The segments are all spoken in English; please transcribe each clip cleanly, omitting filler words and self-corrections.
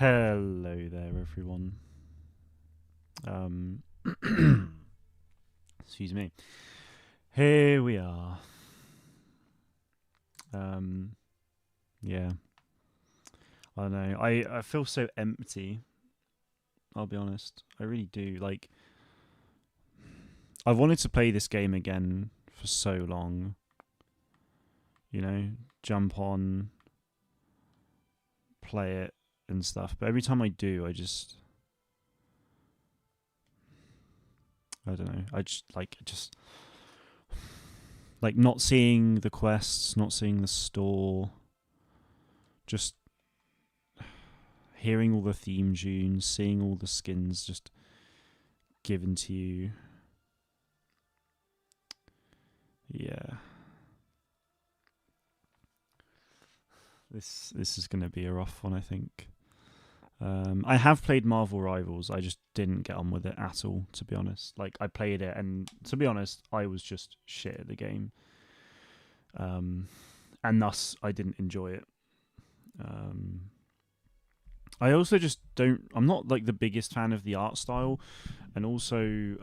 Hello there, everyone. Um, excuse me. Here we are. Um, yeah, I don't know. I feel so empty. I'll be honest. I really do. Like, I've wanted to play this game again for so long. You know, jump on, play it, and stuff. But every time I do, I don't know. Like not seeing the quests, not seeing the store, just hearing all the theme tunes, seeing all the skins just given to you. Yeah. This is going to be a rough one, I think. I have played Marvel Rivals. I just didn't get on with it at all, to be honest. Like, I played it, and to be honest, I was just shit at the game. And thus, I didn't enjoy it. I also just don't. I'm not like the biggest fan of the art style, and also,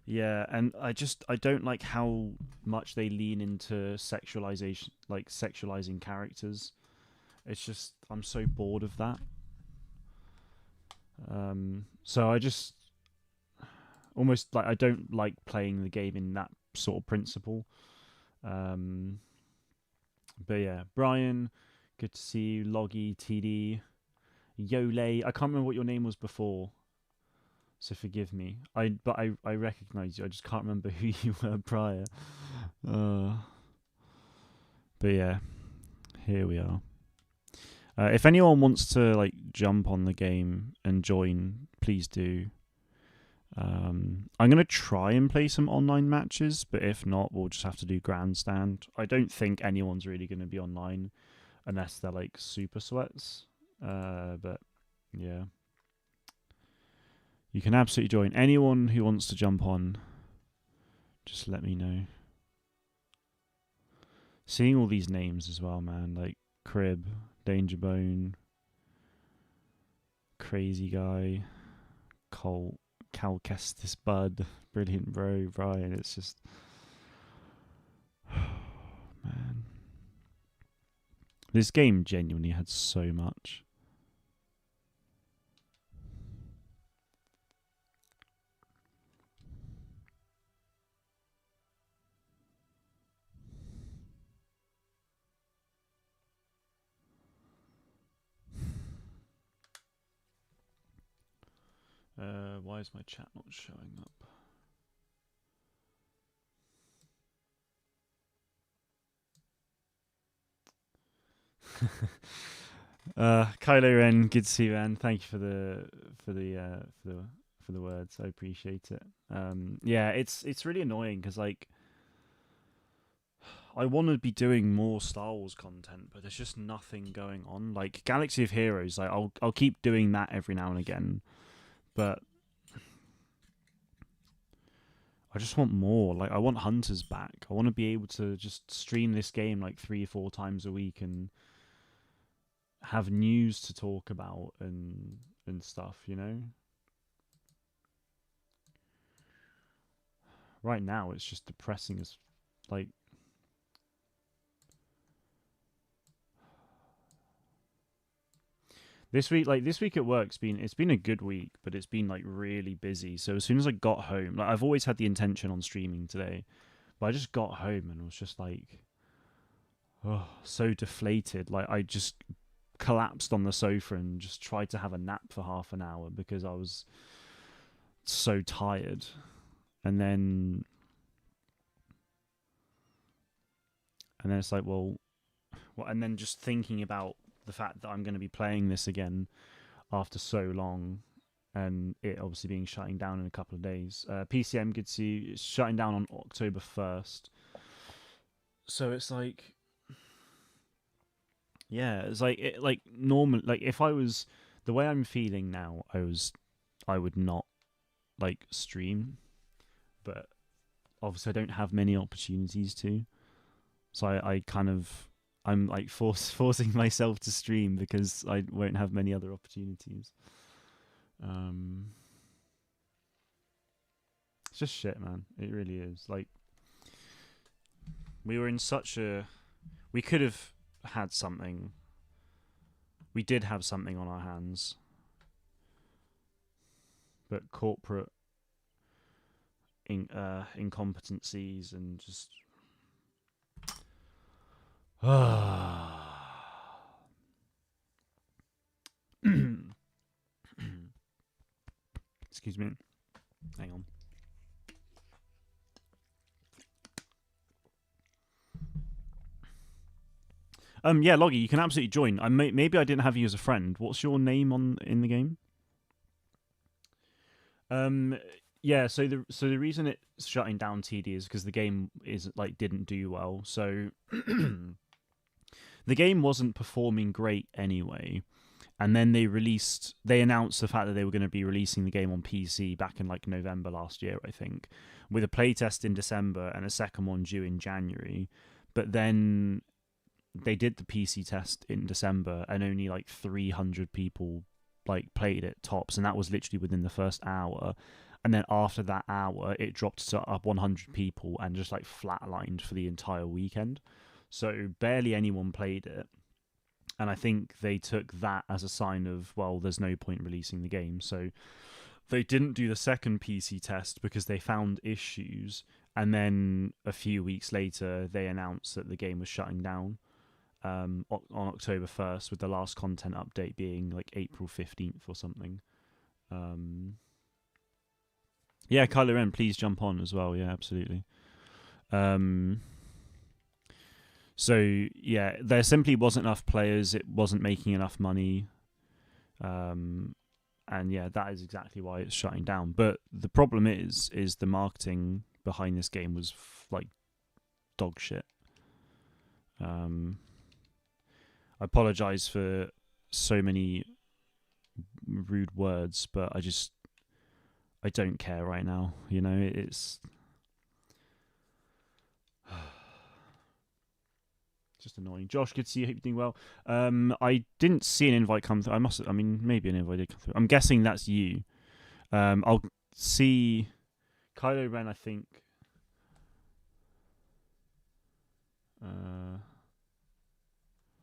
yeah, and I don't like how much they lean into sexualization, like sexualizing characters. It's just I'm so bored of that. So I just almost like I don't like playing the game in that sort of principle. Um, but yeah, Brian, good to see you. Loggy, TD, Yole. I can't remember what your name was before, so forgive me. I recognize you. I just can't remember who you were prior. Uh, but yeah, here we are. If anyone wants to like jump on the game and join, please do. I'm gonna try and play some online matches, but if not, we'll just have to do grandstand. I don't think anyone's really gonna be online unless they're like super sweats. But yeah, you can absolutely join. Anyone who wants to jump on, just let me know. Seeing all these names as well, man, like Crib, Danger Bone, Crazy Guy, Colt, Cal Kestis Bud, Brilliant Bro, Brian. It's just, man, this game genuinely had so much. Why is my chat not showing up? Kylo Ren, good to see you, man. Thank you for the words. I appreciate it. Yeah, it's really annoying because like I want to be doing more Star Wars content, but there's just nothing going on. Like Galaxy of Heroes, like I'll keep doing that every now and again, but I just want more. Like I want Hunters back. I want to be able to just stream this game like 3 or 4 times a week and have news to talk about and stuff, you know? Right now it's just depressing as like this week at work's been it's been a good week, but it's been like really busy. So as soon as I got home, like I've always had the intention on streaming today, but I just got home and was just like oh, so deflated. Like I just collapsed on the sofa and just tried to have a nap for half an hour because I was so tired. And then it's like, well, and then just thinking about the fact that I'm going to be playing this again after so long, and it obviously being shutting down in a couple of days. PCM could see it's shutting down on October 1st, so it's like, yeah, it's like like normal. Like if I was the way I'm feeling now, I would not like stream, but obviously I don't have many opportunities to. So I'm like forcing myself to stream because I won't have many other opportunities. Um, it's just shit, man. It really is. Like we were in such a, we could have had something. We did have something on our hands, but corporate incompetencies and just excuse me. Hang on. Yeah, Loggy, you can absolutely join. Maybe I didn't have you as a friend. What's your name in the game? Yeah. So the reason it's shutting down TD is because the game didn't do well. So the game wasn't performing great anyway. And then they announced the fact that they were going to be releasing the game on PC back in like November last year, I think, with a playtest in December and a second one due in January. But then they did the PC test in December and only like 300 people like played it tops, and that was literally within the first hour. And then after that hour, it dropped to up 100 people and just like flatlined for the entire weekend. So barely anyone played it. And I think they took that as a sign of, well, there's no point releasing the game. So they didn't do the second PC test because they found issues. And then a few weeks later, they announced that the game was shutting down on October 1st, with the last content update being like April 15th or something. Yeah, Kylo Ren, please jump on as well. Yeah, absolutely. So yeah, there simply wasn't enough players. It wasn't making enough money, and yeah, that is exactly why it's shutting down. But the problem is the marketing behind this game was like dog shit. I apologize for so many rude words, but I don't care right now. You know, it's just annoying. Josh, good to see you. Hope you're doing well. I didn't see an invite come through. I mean, maybe an invite did come through. I'm guessing that's you. I'll see Kylo Ren, I think.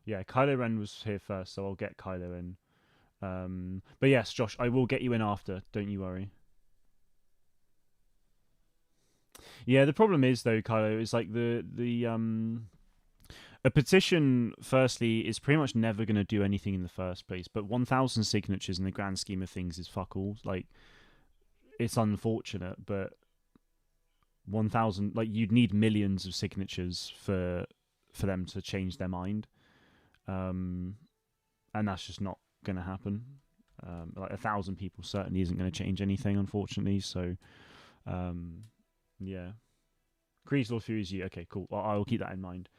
Yeah, Kylo Ren was here first, so I'll get Kylo in. But yes, Josh, I will get you in after. Don't you worry. Yeah, the problem is though, Kylo, is like a petition, firstly, is pretty much never going to do anything in the first place. But 1,000 signatures in the grand scheme of things is fuck all. Like, it's unfortunate, but 1,000, like, you'd need millions of signatures for them to change their mind, and that's just not going to happen. Like 1,000 people certainly isn't going to change anything, unfortunately. So, yeah. Creed's Lord Fury is you. Okay, cool. I will keep that in mind.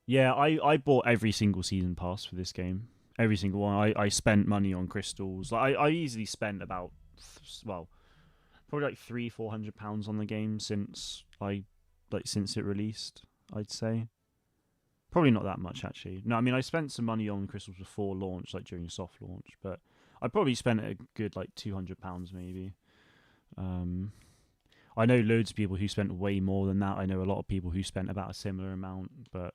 Yeah, I bought every single season pass for this game. Every single one. I spent money on crystals. I easily spent about, well, probably like £300-400 on the game since it released. I'd say probably not that much actually. No, I mean I spent some money on crystals before launch, like during soft launch, but I probably spent a good like £200 maybe. I know loads of people who spent way more than that. I know a lot of people who spent about a similar amount, but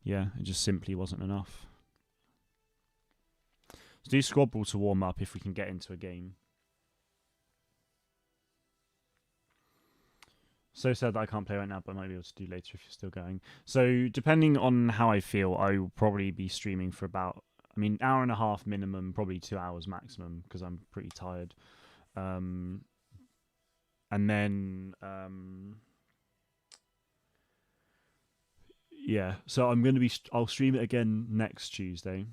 yeah, it just simply wasn't enough. So do Squabble to warm up if we can get into a game. So sad that I can't play right now, but I might be able to do later if you're still going. So depending on how I feel, I will probably be streaming for about, I mean, hour and a half minimum, probably 2 hours maximum, because I'm pretty tired. And then yeah, so I'll stream it again next Tuesday.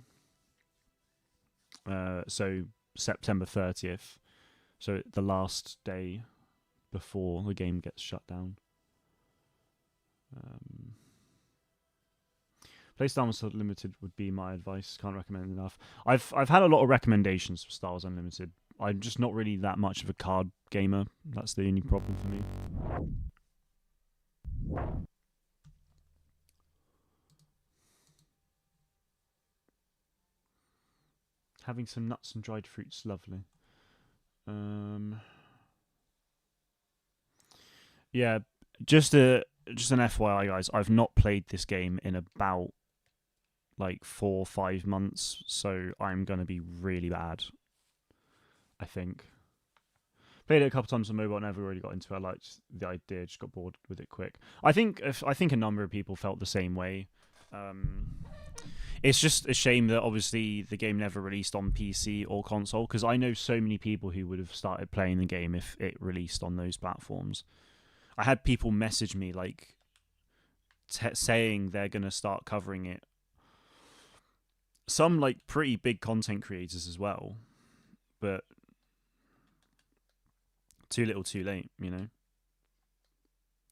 So September 30th. So the last day before the game gets shut down. Play Star Wars Unlimited would be my advice. Can't recommend enough. I've had a lot of recommendations for Star Wars Unlimited I'm just not really that much of a card gamer. That's the only problem for me. Having some nuts and dried fruits, lovely. Yeah, just an FYI, guys. I've not played this game in about like 4 or 5 months, so I'm gonna be really bad. I think. Played it a couple times on mobile, never really got into it. I liked the idea, just got bored with it quick. I think a number of people felt the same way. It's just a shame that obviously the game never released on PC or console, because I know so many people who would have started playing the game if it released on those platforms. I had people message me like saying they're gonna start covering it. Some like pretty big content creators as well, but too little, too late. You know.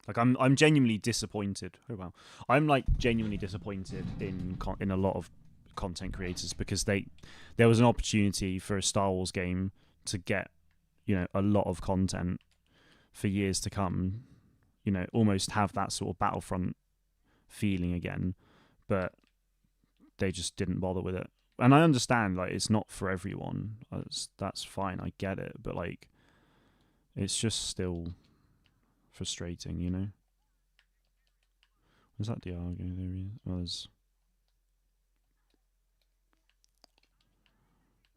Like I'm genuinely disappointed. Oh wow, I'm like genuinely disappointed in a lot of content creators, because there was an opportunity for a Star Wars game to get, you know, a lot of content for years to come. You know, almost have that sort of Battlefront feeling again, but they just didn't bother with it. And I understand, like, it's not for everyone. That's fine. I get it, but like, it's just still frustrating, you know. Was that Diago? There he was.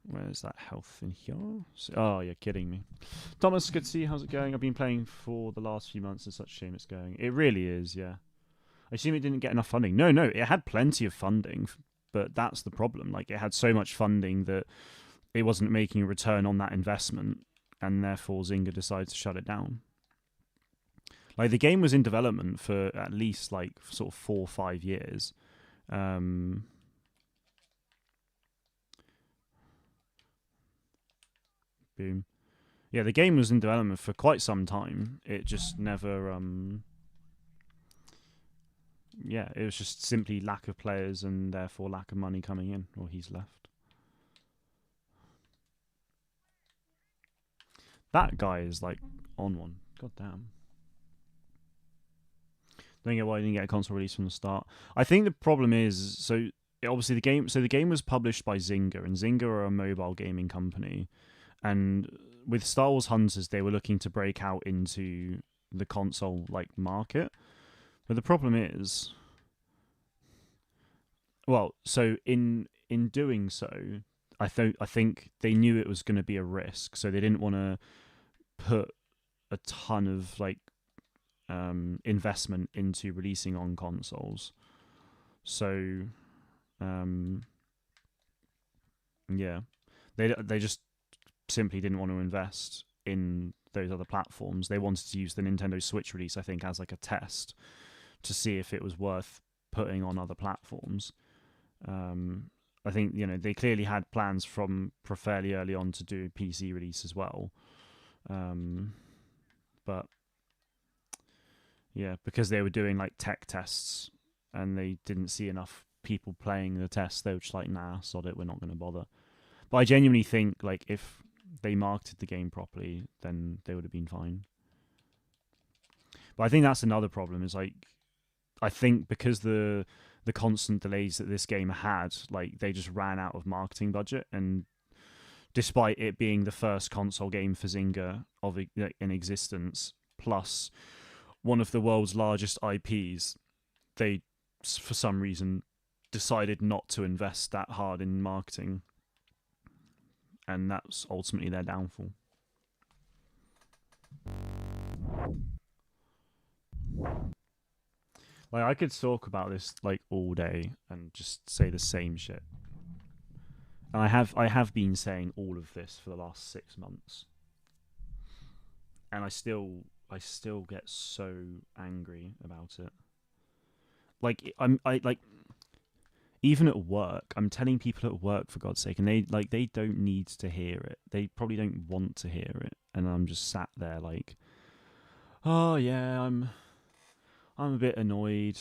Where's that health in here? Oh, you're kidding me. Thomas, good to see you. How's it going? I've been playing for the last few months. It's such a shame it's going. It really is, yeah. I assume it didn't get enough funding. No, it had plenty of funding, but that's the problem. Like, it had so much funding that it wasn't making a return on that investment, and therefore Zynga decided to shut it down. Like, the game was in development for at least like sort of 4 or 5 years. Boom. Yeah, the game was in development for quite some time. It just never yeah, it was just simply lack of players and therefore lack of money coming in. Or he's left. That guy is like on one. God damn. Don't get why I didn't get a console release from the start. I think the problem is, so obviously the game was published by Zynga, and Zynga are a mobile gaming company, and with Star Wars Hunters they were looking to break out into the console like market. But the problem is, well, so in doing so, I think they knew it was going to be a risk, so they didn't want to put a ton of like investment into releasing on consoles. So yeah, they just simply didn't want to invest in those other platforms. They wanted to use the Nintendo Switch release, I think, as like a test to see if it was worth putting on other platforms. I think, you know, they clearly had plans from fairly early on to do a PC release as well. But yeah, because they were doing like tech tests and they didn't see enough people playing the tests, they were just like, nah, sod it, we're not going to bother. But I genuinely think like if they marketed the game properly, then they would have been fine. But I think that's another problem, is like, I think because the constant delays that this game had, like, they just ran out of marketing budget, and despite it being the first console game for Zynga in existence, plus one of the world's largest IPs, they, for some reason, decided not to invest that hard in marketing, and that's ultimately their downfall. Like, I could talk about this like all day and just say the same shit. And I have been saying all of this for the last 6 months. And I still get so angry about it. Like, I like, even at work, I'm telling people at work, for God's sake, and they don't need to hear it. They probably don't want to hear it, and I'm just sat there like, oh yeah, I'm a bit annoyed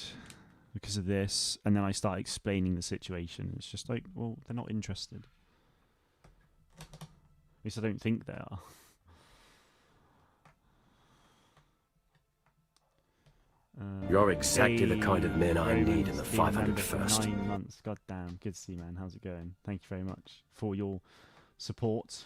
because of this, and then I start explaining the situation. It's just like, well, they're not interested. least I don't think they are. You're exactly the kind of men I need in the 501st. 9 months. God damn. Good to see you, man. How's it going? Thank you very much for your support.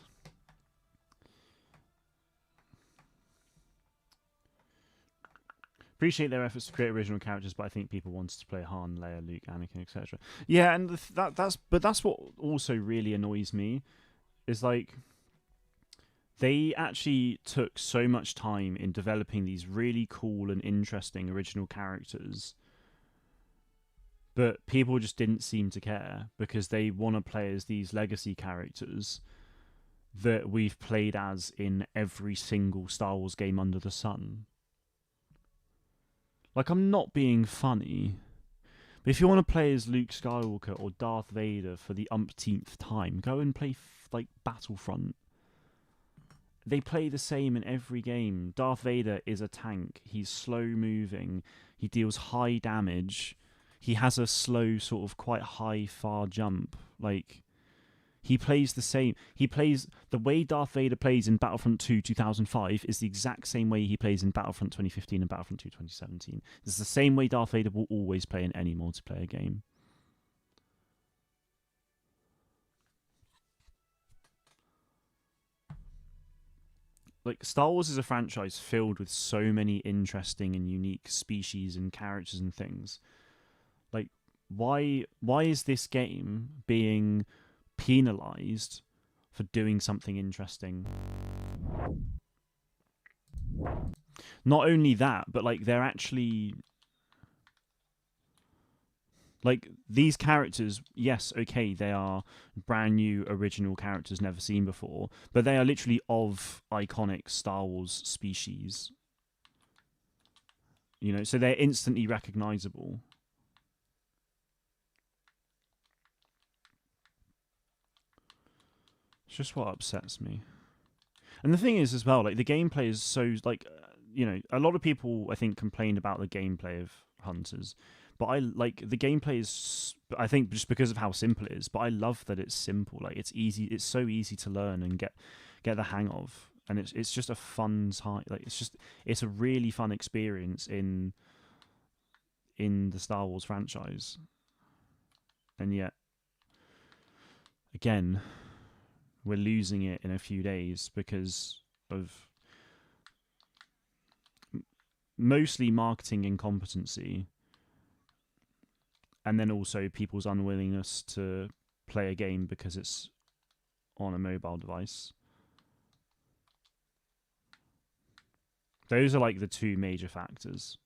Appreciate their efforts to create original characters, but I think people wanted to play Han, Leia, Luke, Anakin, etc. Yeah, and that's what also really annoys me, is like they actually took so much time in developing these really cool and interesting original characters, but people just didn't seem to care because they want to play as these legacy characters that we've played as in every single Star Wars game under the sun. Like, I'm not being funny, but if you want to play as Luke Skywalker or Darth Vader for the umpteenth time, go and play like Battlefront. They play the same in every game. Darth Vader is a tank. He's slow moving. He deals high damage. He has a slow, sort of quite high, far jump. Like, he plays the same. He plays the way Darth Vader plays in Battlefront 2 2005 is the exact same way he plays in Battlefront 2015 and Battlefront 2 2017. It's the same way Darth Vader will always play in any multiplayer game. Like, Star Wars is a franchise filled with so many interesting and unique species and characters and things. Like, why is this game being penalized for doing something interesting? Not only that, but like they're actually like these characters, yes, okay, they are brand new original characters never seen before, but they are literally of iconic Star Wars species. You know, so they're instantly recognizable. It's just what upsets me. And the thing is as well, like the gameplay is so like you know, a lot of people I think complained about the gameplay of Hunters, but I like the gameplay is I think just because of how simple it is, but I love that it's simple. Like it's easy, it's so easy to learn and get the hang of, and it's just a fun time. Like it's a really fun experience in the Star Wars franchise. And yet again, we're losing it in a few days because of mostly marketing incompetency, and then also people's unwillingness to play a game because it's on a mobile device. Those are like the two major factors.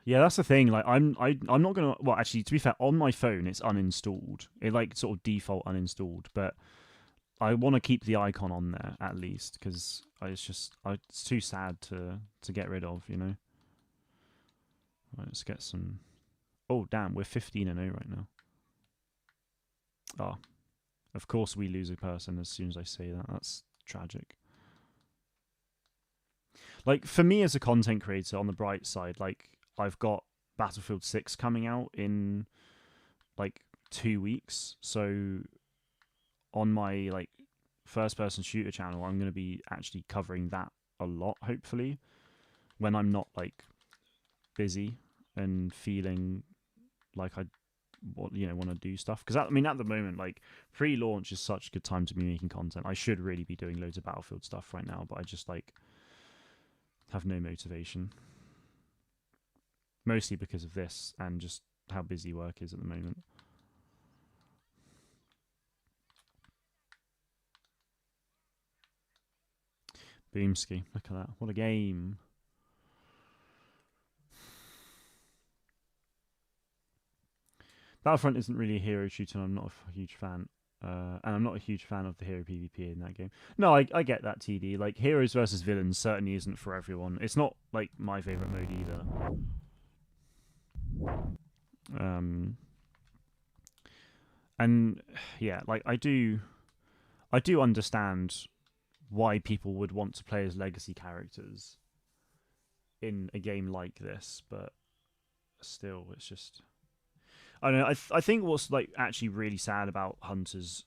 Yeah, that's the thing. Like, I'm not gonna. Well, actually, to be fair, on my phone it's uninstalled. It like sort of default uninstalled, but I want to keep the icon on there at least because it's too sad to get rid of. You know. Right, let's get some. Oh damn, we're 15-0 right now. Oh, of course we lose a person as soon as I say that. That's tragic. Like for me as a content creator, on the bright side, like I've got Battlefield 6 coming out in like 2 weeks. So on my like first person shooter channel, I'm going to be actually covering that a lot, hopefully, when I'm not like busy and feeling like I want to do stuff. Because I mean, at the moment, like pre-launch is such a good time to be making content. I should really be doing loads of Battlefield stuff right now, but I just like have no motivation. Mostly because of this and just how busy work is at the moment. Boomski, look at that. What a game. Battlefront isn't really a hero shooter, and I'm not a huge fan. And I'm not a huge fan of the hero PvP in that game. No, I get that, TD. Like, heroes versus villains certainly isn't for everyone. It's not, like, my favourite mode either. And, yeah, like, I do understand why people would want to play as legacy characters in a game like this, but still, it's just I don't know. I think what's like actually really sad about Hunters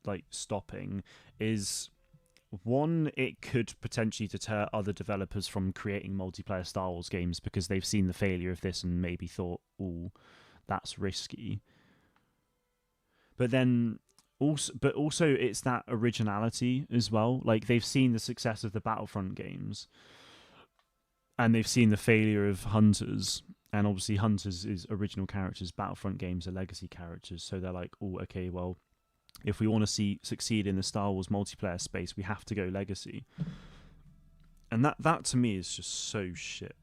like stopping is one, it could potentially deter other developers from creating multiplayer Star Wars games because they've seen the failure of this and maybe thought, "Oh, that's risky." But then also it's that originality as well. Like they've seen the success of the Battlefront games and they've seen the failure of Hunters. And obviously Hunters is original characters, Battlefront games are legacy characters, so they're like, "Oh, okay, well, if we want to succeed in the Star Wars multiplayer space, we have to go legacy." And that to me is just so shit.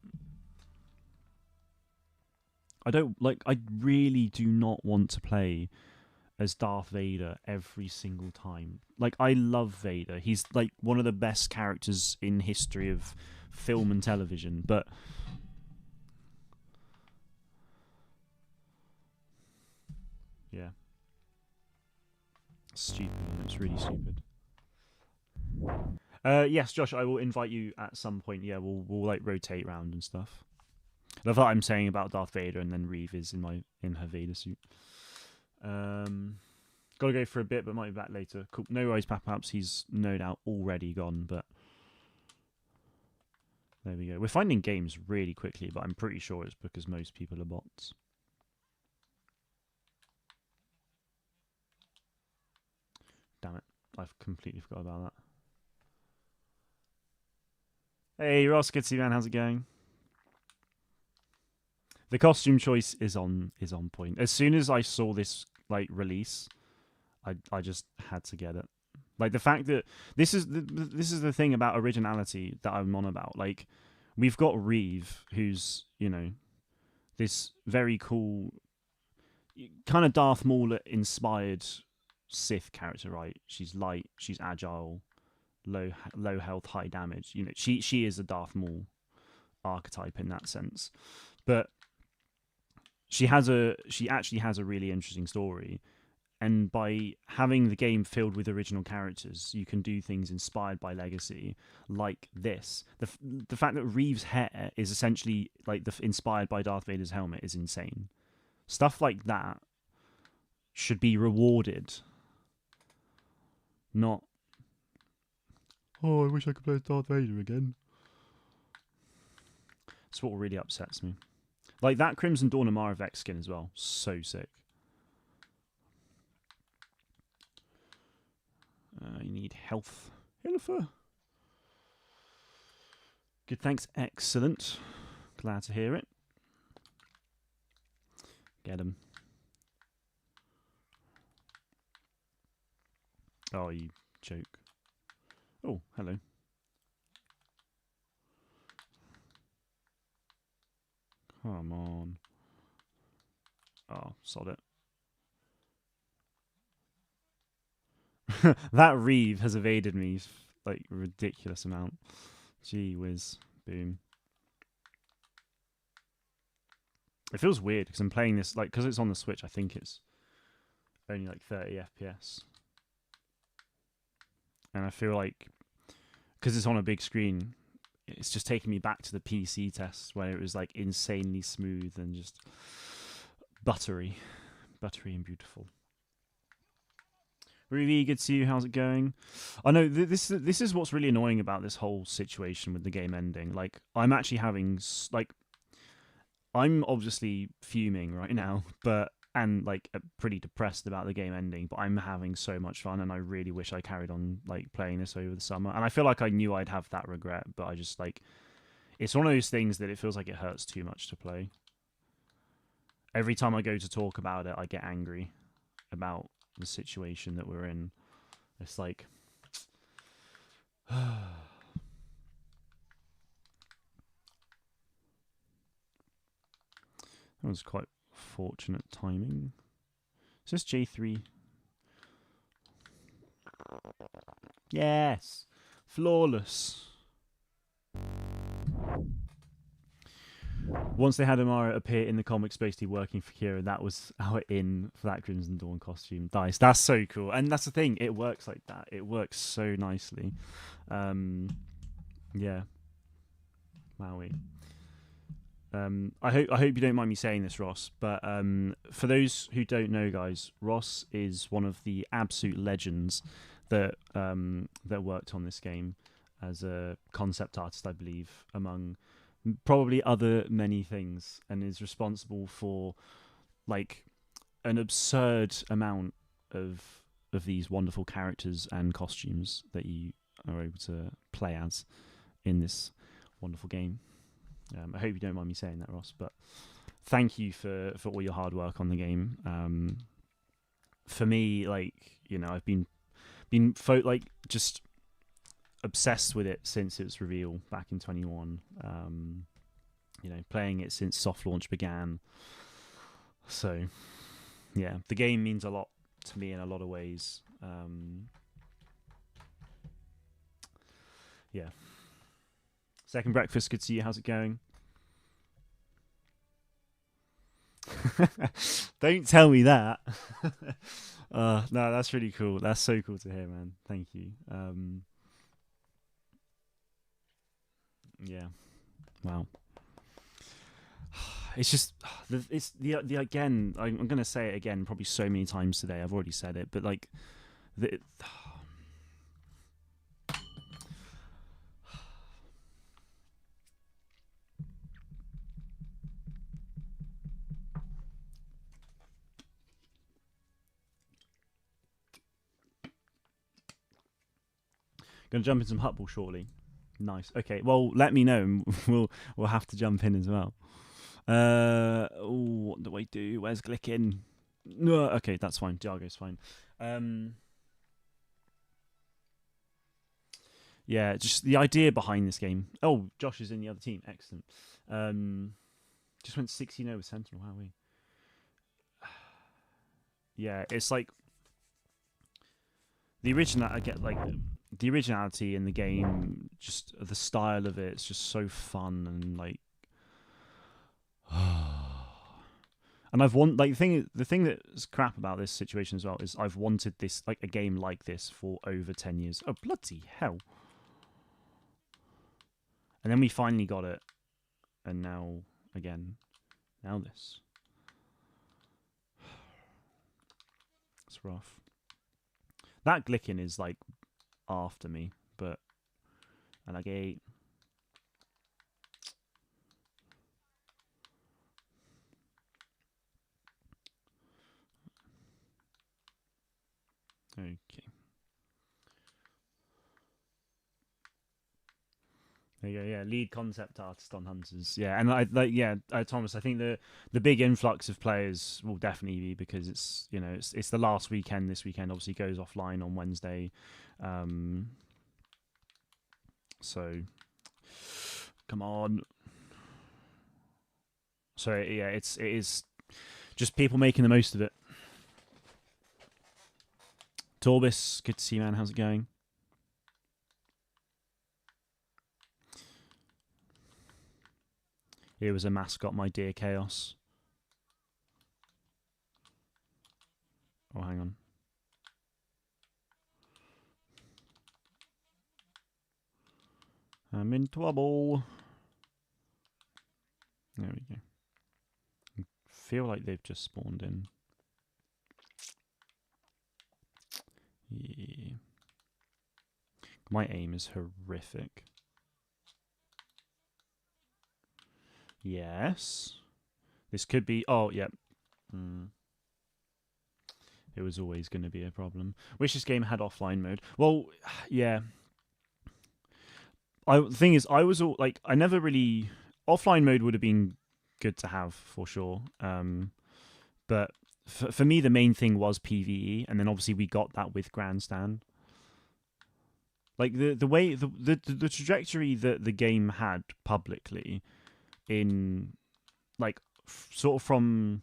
I really do not want to play as Darth Vader every single time. Like, I love Vader. He's like one of the best characters in history of film and television, but yeah. Stupid, man. It's really stupid. Yes, Josh, I will invite you at some point. Yeah, we'll like rotate round and stuff. Love what I'm saying about Darth Vader, and then Reeve is in her Vader suit. Gotta go for a bit, but might be back later. Cool. No worries, Papaps. He's no doubt already gone, but there we go. We're finding games really quickly, but I'm pretty sure it's because most people are bots. Damn it. I've completely forgot about that. Hey, Ross, good to see you, man. How's it going? The costume choice is on point. As soon as I saw this like release, I just had to get it. Like the fact that this is the thing about originality that I'm on about. Like we've got Reeve, who's this very cool kind of Darth Maul inspired Sith character, right? She's light, she's agile, low health, high damage. She is a Darth Maul archetype in that sense, but she actually has a really interesting story. And by having the game filled with original characters, you can do things inspired by Legacy, like this. The fact that Reeve's hair is essentially like inspired by Darth Vader's helmet is insane. Stuff like that should be rewarded. Not, "Oh, I wish I could play as Darth Vader again." That's what really upsets me. Like that Crimson Dawn Amara Vex skin as well. So sick. You need health. Hilfer. Good, thanks. Excellent. Glad to hear it. Get him. Oh, you joke. Oh, hello. Come on. Oh, sod it. That Reeve has evaded me like a ridiculous amount. Gee whiz. Boom. It feels weird because I'm playing this like because it's on the Switch. I think it's only like 30 FPS, and I feel like because it's on a big screen, it's just taking me back to the PC tests where it was like insanely smooth and just buttery and beautiful. Really good to see you. How's it going? I know this is what's really annoying about this whole situation with the game ending. Like, I'm actually having I'm obviously fuming right now, and like pretty depressed about the game ending. But I'm having so much fun, and I really wish I carried on like playing this over the summer. And I feel like I knew I'd have that regret, but I just like it's one of those things that it feels like it hurts too much to play. Every time I go to talk about it, I get angry about the situation that we're in. It's like that was quite fortunate timing. Is this J3? Yes, flawless. Once they had Amara appear in the comic supposed to be working for Kira, that was our in for that Crimson Dawn costume. Dice. That's so cool. And that's the thing, it works like that. It works so nicely. Yeah. Maui. I hope you don't mind me saying this, Ross. But for those who don't know, guys, Ross is one of the absolute legends that that worked on this game as a concept artist, I believe, among probably other many things, and is responsible for like an absurd amount of these wonderful characters and costumes that you are able to play as in this wonderful game. I hope you don't mind me saying that, Ross, but thank you for all your hard work on the game. For me, like, you know, I've been just obsessed with it since its reveal back in 21. You know, playing it since soft launch began. So, yeah, the game means a lot to me in a lot of ways. Yeah. Second breakfast, good to see you. How's it going? Don't tell me that. No, that's really cool. That's so cool to hear, man. Thank you. Yeah. Wow. It's just it's the again. I'm gonna say it again probably so many times today. I've already said it, but like the. Gonna jump in some Hutball shortly. Nice. Okay. Well, let me know. And we'll have to jump in as well. What do I do? Where's Glickin? No. Okay, that's fine. Diago's fine. Yeah, just the idea behind this game. Oh, Josh is in the other team. Excellent. Just went 16-0 with Sentinel. How are we? Yeah, it's like the original. I get like the originality in the game, just the style of it. It's just so fun and like. And I've want like the thing that's crap about this situation as well is I've wanted this like a game like this for over 10 years. Oh bloody hell! And then we finally got it, and now again, now this. It's rough. That Glickin is like after me, but and like a. Okay. There you go. Yeah, lead concept artist on Hunters. Yeah, and I like Thomas. I think the big influx of players will definitely be because it's it's the last weekend. This weekend obviously goes offline on Wednesday, so come on. So yeah, it is just people making the most of it. Torbis, good to see you, man. How's it going? Here was a mascot, my dear Chaos. Oh, hang on. I'm in trouble. There we go. I feel like they've just spawned in. Yeah. My aim is horrific. Yes. This could be... Oh, yep. It was always going to be a problem. Wish this game had offline mode. Well, yeah. The thing is, I was all like... I never really... Offline mode would have been good to have, for sure. But for me, the main thing was PvE. And then obviously we got that with Grandstand. Like, the way... The trajectory that the game had publicly... in like sort of from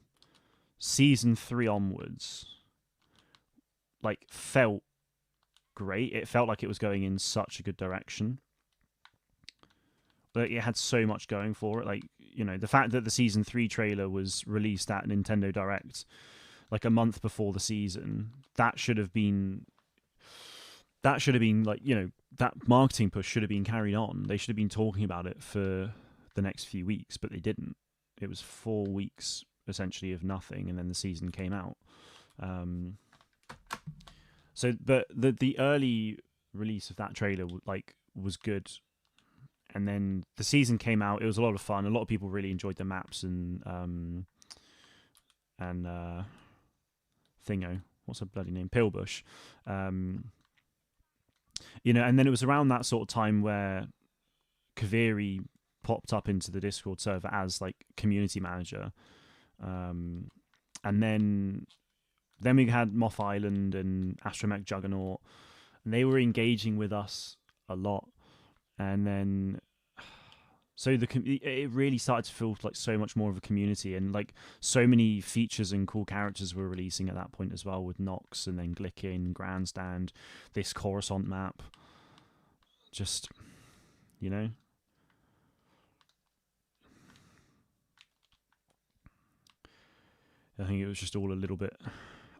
season 3 onwards like felt great. It felt like it was going in such a good direction. Like it had so much going for it. Like, the fact that the season 3 trailer was released at Nintendo Direct like a month before the season, that should have been like, that marketing push should have been carried on. They should have been talking about it for the next few weeks, but they didn't. It was 4 weeks essentially of nothing, and then the season came out. But the early release of that trailer was good, and then the season came out. It was a lot of fun. A lot of people really enjoyed the maps and Thingo. What's her bloody name? Pillbush. And then it was around that sort of time where Kaviri popped up into the Discord server as like community manager, and then we had Moth Island and Astromech Juggernaut, and they were engaging with us a lot, and then so it really started to feel like so much more of a community, and like so many features and cool characters were releasing at that point as well, with Nox and then Glickin, Grandstand, this Coruscant map, just I think it was just all a little bit.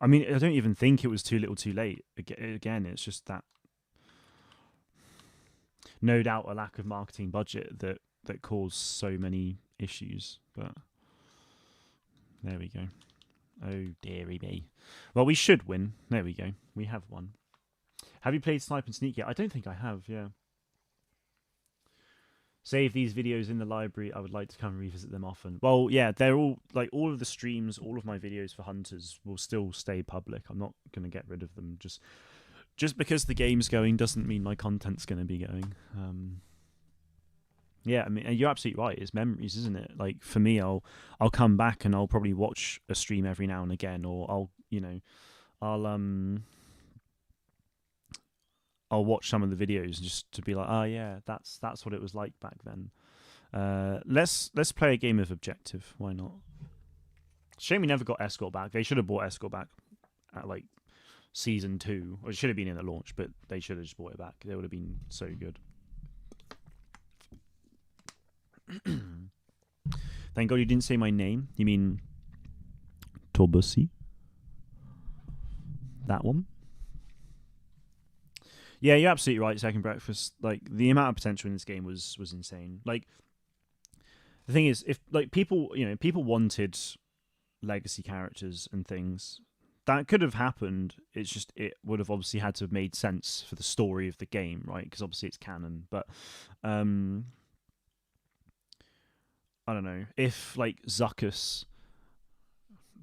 I mean, I don't even think it was too little too late. Again, it's just that no doubt a lack of marketing budget that caused so many issues. But there we go. Oh, dearie me. Well, we should win. There we go. We have won. Have you played Snipe and Sneak yet? I don't think I have, yeah. Save these videos in the library. I would like to come and revisit them often. Well, yeah, they're all, like, all of the streams, all of my videos for Hunters will still stay public. I'm not going to get rid of them. Just because the game's going doesn't mean my content's going to be going. Yeah, I mean, you're absolutely right. It's memories, isn't it? Like, for me, I'll come back and I'll probably watch a stream every now and again, or I'll watch some of the videos just to be like, oh yeah, that's what it was like back then. Let's play a game of Objective. Why not? Shame we never got Escort back. They should have bought Escort back at like season 2, or it should have been in the launch, but they should have just bought it back. They would have been so good. Thank God you didn't say my name. You mean Tobusi? That one? Yeah, you're absolutely right. Second Breakfast, like the amount of potential in this game was insane. Like the thing is, if like people wanted legacy characters and things, that could have happened. It's just it would have obviously had to have made sense for the story of the game, right? Because obviously it's canon. But I don't know if like Zuckuss,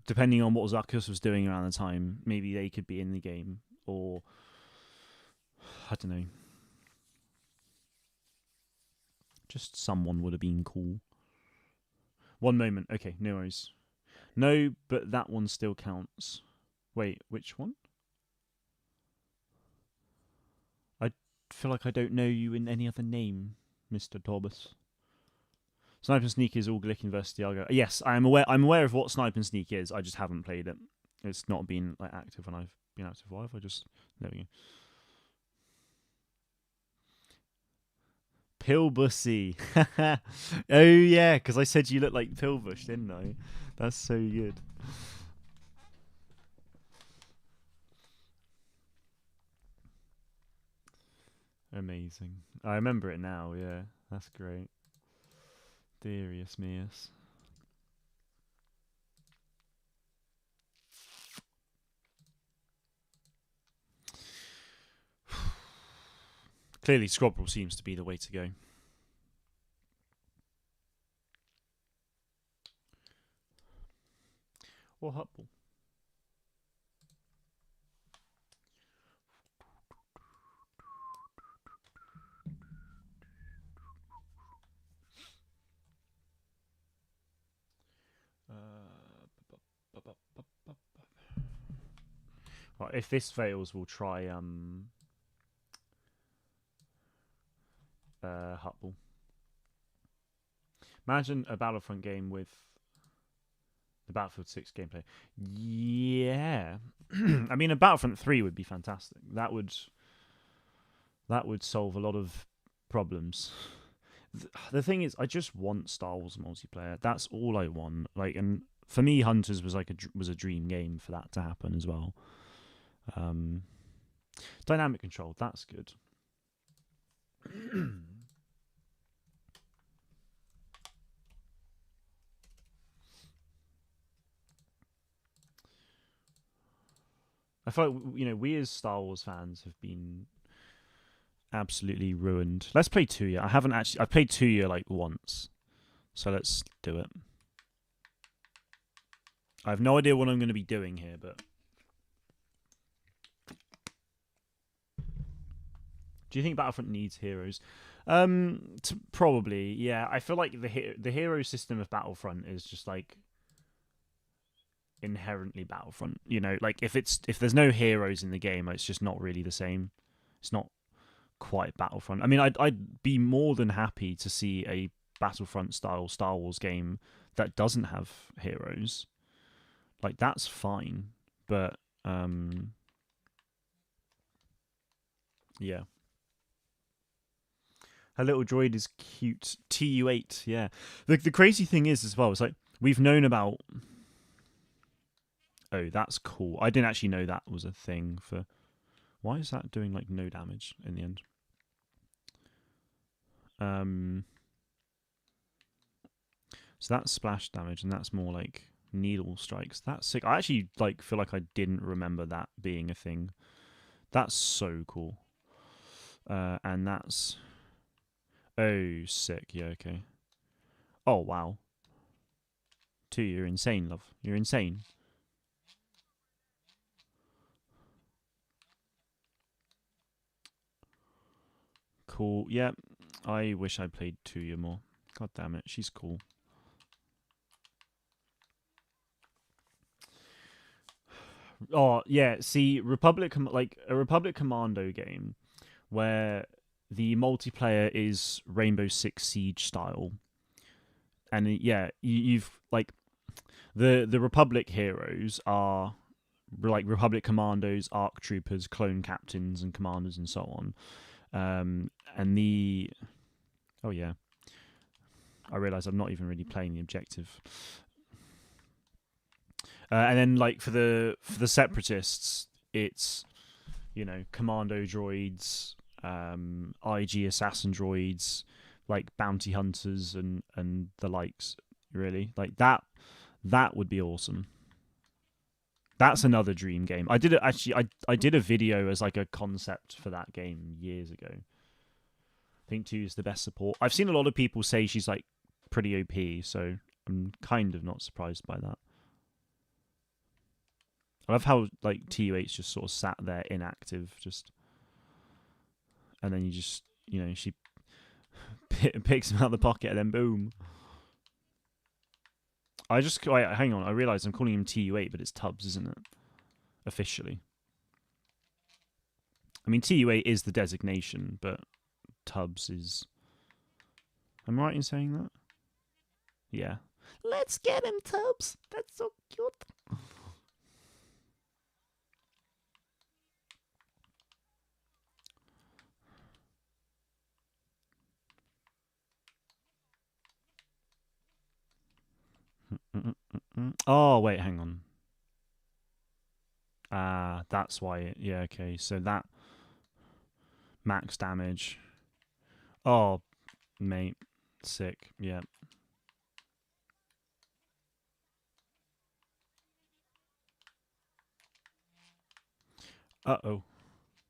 depending on what Zuckuss was doing around the time, maybe they could be in the game, or I don't know. Just someone would have been cool. One moment. Okay, no worries. No, but that one still counts. Wait, which one? I feel like I don't know you in any other name, Mr. Torbus. Snipe and Sneak is all Glickin versus Dialga. Yes, I'm aware of what Snipe and Sneak is. I just haven't played it. It's not been like active when I've been active live. There we go. Pillbussy. Oh yeah, because I said you look like Pillbush, didn't I? That's so good. Amazing. I remember it now, yeah. That's great. Darius Meus. Clearly, Scrobble seems to be the way to go. Or Hutball. Right, if this fails, we'll try Hutball. Imagine a Battlefront game with the Battlefield 6 gameplay. Yeah. I mean, a Battlefront 3 would be fantastic. That would solve a lot of problems. The thing is, I just want Star Wars multiplayer. That's all I want. Like, and for me, Hunters was like a dream game for that to happen as well. Dynamic control, that's good. I feel like, you know, we as Star Wars fans have been absolutely ruined. Let's play Tuya. I've played Tuya like once, so let's do it. I have no idea what I'm going to be doing here, but do you think Battlefront needs heroes? Probably, yeah. I feel like the hero system of Battlefront is just like inherently Battlefront. You know, like if there's no heroes in the game, it's just not really the same. It's not quite Battlefront. I mean, I'd be more than happy to see a Battlefront style Star Wars game that doesn't have heroes. Like that's fine, but yeah. Her little droid is cute. TU8, yeah. The crazy thing is as well, it's like we've known about. Oh, that's cool. I didn't actually know that was a thing for. Why is that doing like no damage in the end? So that's splash damage, and that's more like needle strikes. That's sick. I actually like feel like I didn't remember that being a thing. That's so cool. And that's sick. Yeah, okay. Oh wow. You're insane, love. You're insane. Cool. Yeah, I wish I played Tuya more. God damn it, she's cool. Oh yeah, see, like a Republic Commando game where the multiplayer is Rainbow Six Siege style, and yeah, you've like the Republic heroes are like Republic Commandos, ARC Troopers, Clone Captains, and Commanders, and so on. And the oh yeah, I realise I'm not even really playing the objective. And then like for the Separatists, it's commando droids, IG assassin droids, like bounty hunters and the likes. Really, like that would be awesome. That's another dream game. I did it actually. I did a video as like a concept for that game years ago. I think 2 is the best support. I've seen a lot of people say she's like pretty OP, so I'm kind of not surprised by that. I love how like TU8's just sort of sat there inactive, and then you just she picks him out of the pocket and then boom. Hang on. I realize I'm calling him TU8, but it's Tubbs, isn't it? Officially. I mean, TU8 is the designation, but Tubbs is. Am I right in saying that? Yeah. Let's get him, Tubbs. That's so cute. Oh, wait, hang on. That's why. Yeah, okay. So that max damage. Oh, mate, sick. Yeah. Uh-oh.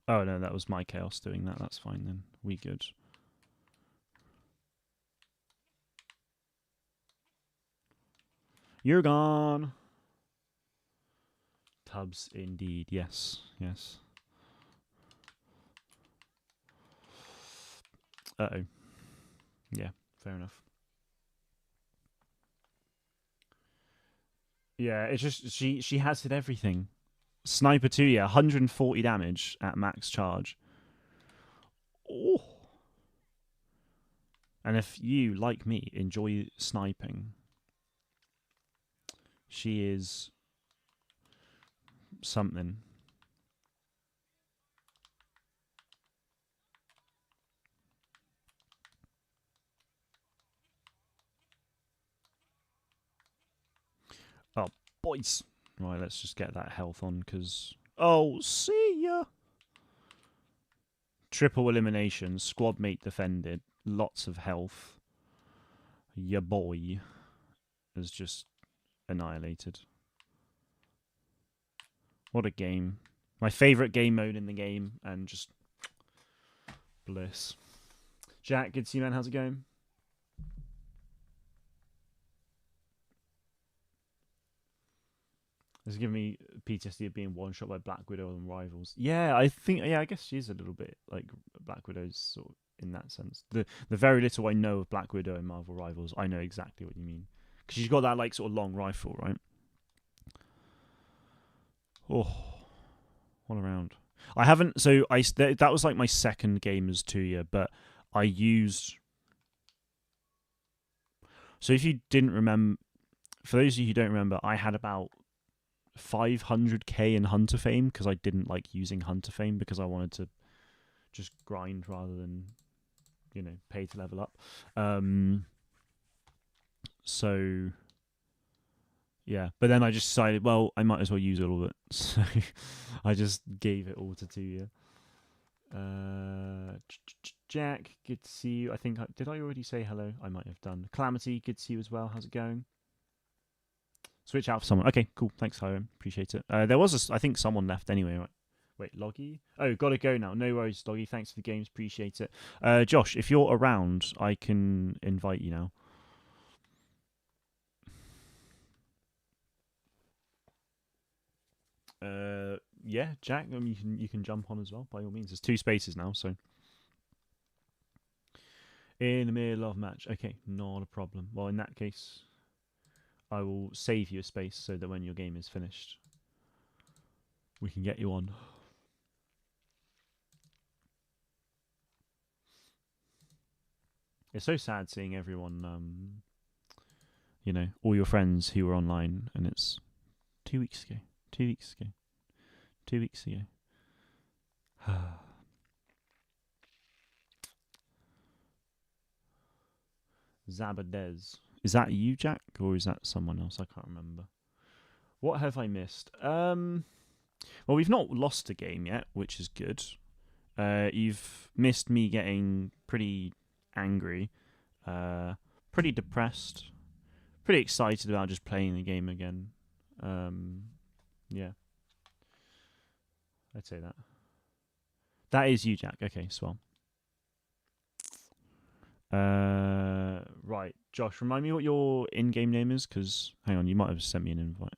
Oh, no, that was my chaos doing that. That's fine then. We good. You're gone. Tubbs, indeed. Yes, yes. Uh-oh. Yeah, fair enough. Yeah, it's just she has hit everything. Sniper 2, yeah, 140 damage at max charge. Oh. And if you, like me, enjoy sniping, she is something. Oh, boys. Right, let's just get that health on, because... Oh, see ya! Triple elimination, squad mate defended, lots of health. Your boy is just annihilated. What a game. my favorite game mode in the game, and just bliss. Jack, good to see you, man. How's it going? This is giving me PTSD of being one shot by Black Widow and Rivals. Yeah, I guess she's a little bit like Black Widow's sort of in that sense. The very little I know of Black Widow and Marvel Rivals, I know exactly what you mean. Because she's got that like sort of long rifle, right? Oh, all around. I haven't. So that was like my second game as Tuya, but I used. So if you didn't remember, for those of you who don't remember, I had about 500k in Hunter Fame because I didn't like using Hunter Fame because I wanted to just grind rather than, pay to level up. So yeah, but then I just decided, well, I might as well use all of it, so I just gave it all to Tuya. Jack, good to see you. I think did I already say hello? I might have done. Calamity, good to see you as well. How's it going? Switch out for someone. Okay, cool. Thanks, Hiram. Appreciate it. There was, I think, someone left anyway, right? Wait, Loggy? Oh, gotta go now. No worries, Loggy. Thanks for the games. Appreciate it. Josh, if you're around, I can invite you now. Yeah, Jack, you can jump on as well, by all means. There's 2 spaces now, so. In the middle of match. Okay, not a problem. Well, in that case, I will save you a space so that when your game is finished, we can get you on. It's so sad seeing everyone, all your friends who were online, and it's 2 weeks ago. 2 weeks ago. 2 weeks ago. Zabadez. Is that you, Jack, or is that someone else? I can't remember. What have I missed? Well, we've not lost a game yet, which is good. You've missed me getting pretty angry, pretty depressed, pretty excited about just playing the game again. Yeah. I'd say that. That is you, Jack. Okay, swell. Right, Josh, remind me what your in-game name is, because, hang on, you might have sent me an invite.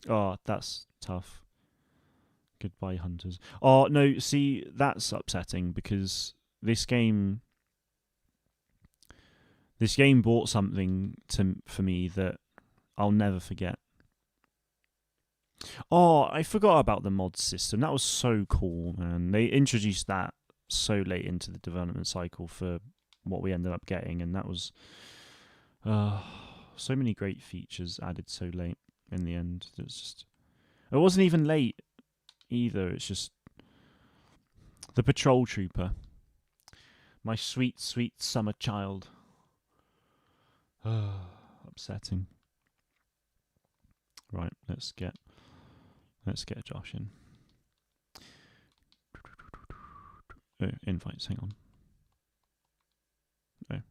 Oh, that's tough. Goodbye, Hunters. Oh, no, see, that's upsetting, because this game brought something for me that I'll never forget. Oh, I forgot about the mod system. That was so cool, man. They introduced that so late into the development cycle for what we ended up getting, and that was so many great features added so late in the end. It wasn't even late either. It's just the patrol trooper, my sweet, sweet summer child. Upsetting. Right, let's get Josh in. Oh, invites, hang on. Oh,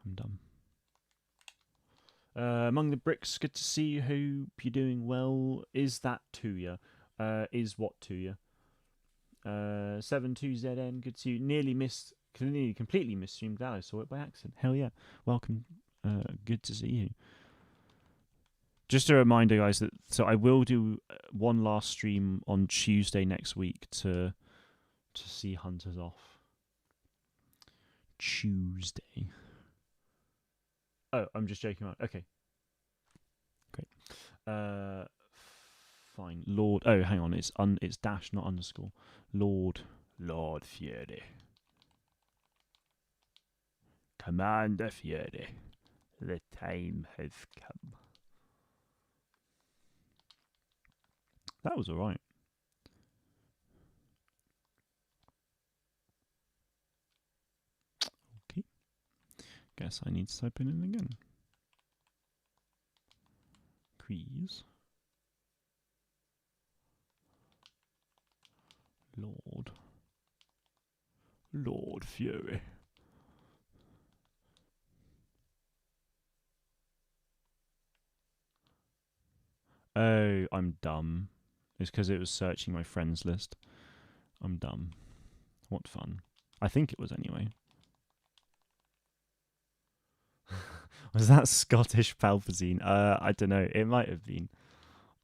I'm dumb. Among the bricks, good to see you. Hope you're doing well. Is that Tuya? Is what Tuya? 72ZN, good to see you. Nearly completely missed stream. Glad I saw it by accident. Hell yeah. Welcome. Good to see you. Just a reminder, guys, so I will do one last stream on Tuesday next week to see Hunters off. Tuesday. Oh, I'm just joking around. Okay. Great. Fine. Lord. Oh, hang on. It's dash, not underscore. Lord Fury. Commander Fury. The time has come. That was alright. Okay. Guess I need to type it in again. Crease. Lord Fury. Oh, I'm dumb. It's because it was searching my friends list. I'm dumb. What fun. I think it was anyway. Was that Scottish Palpatine? I don't know. It might have been.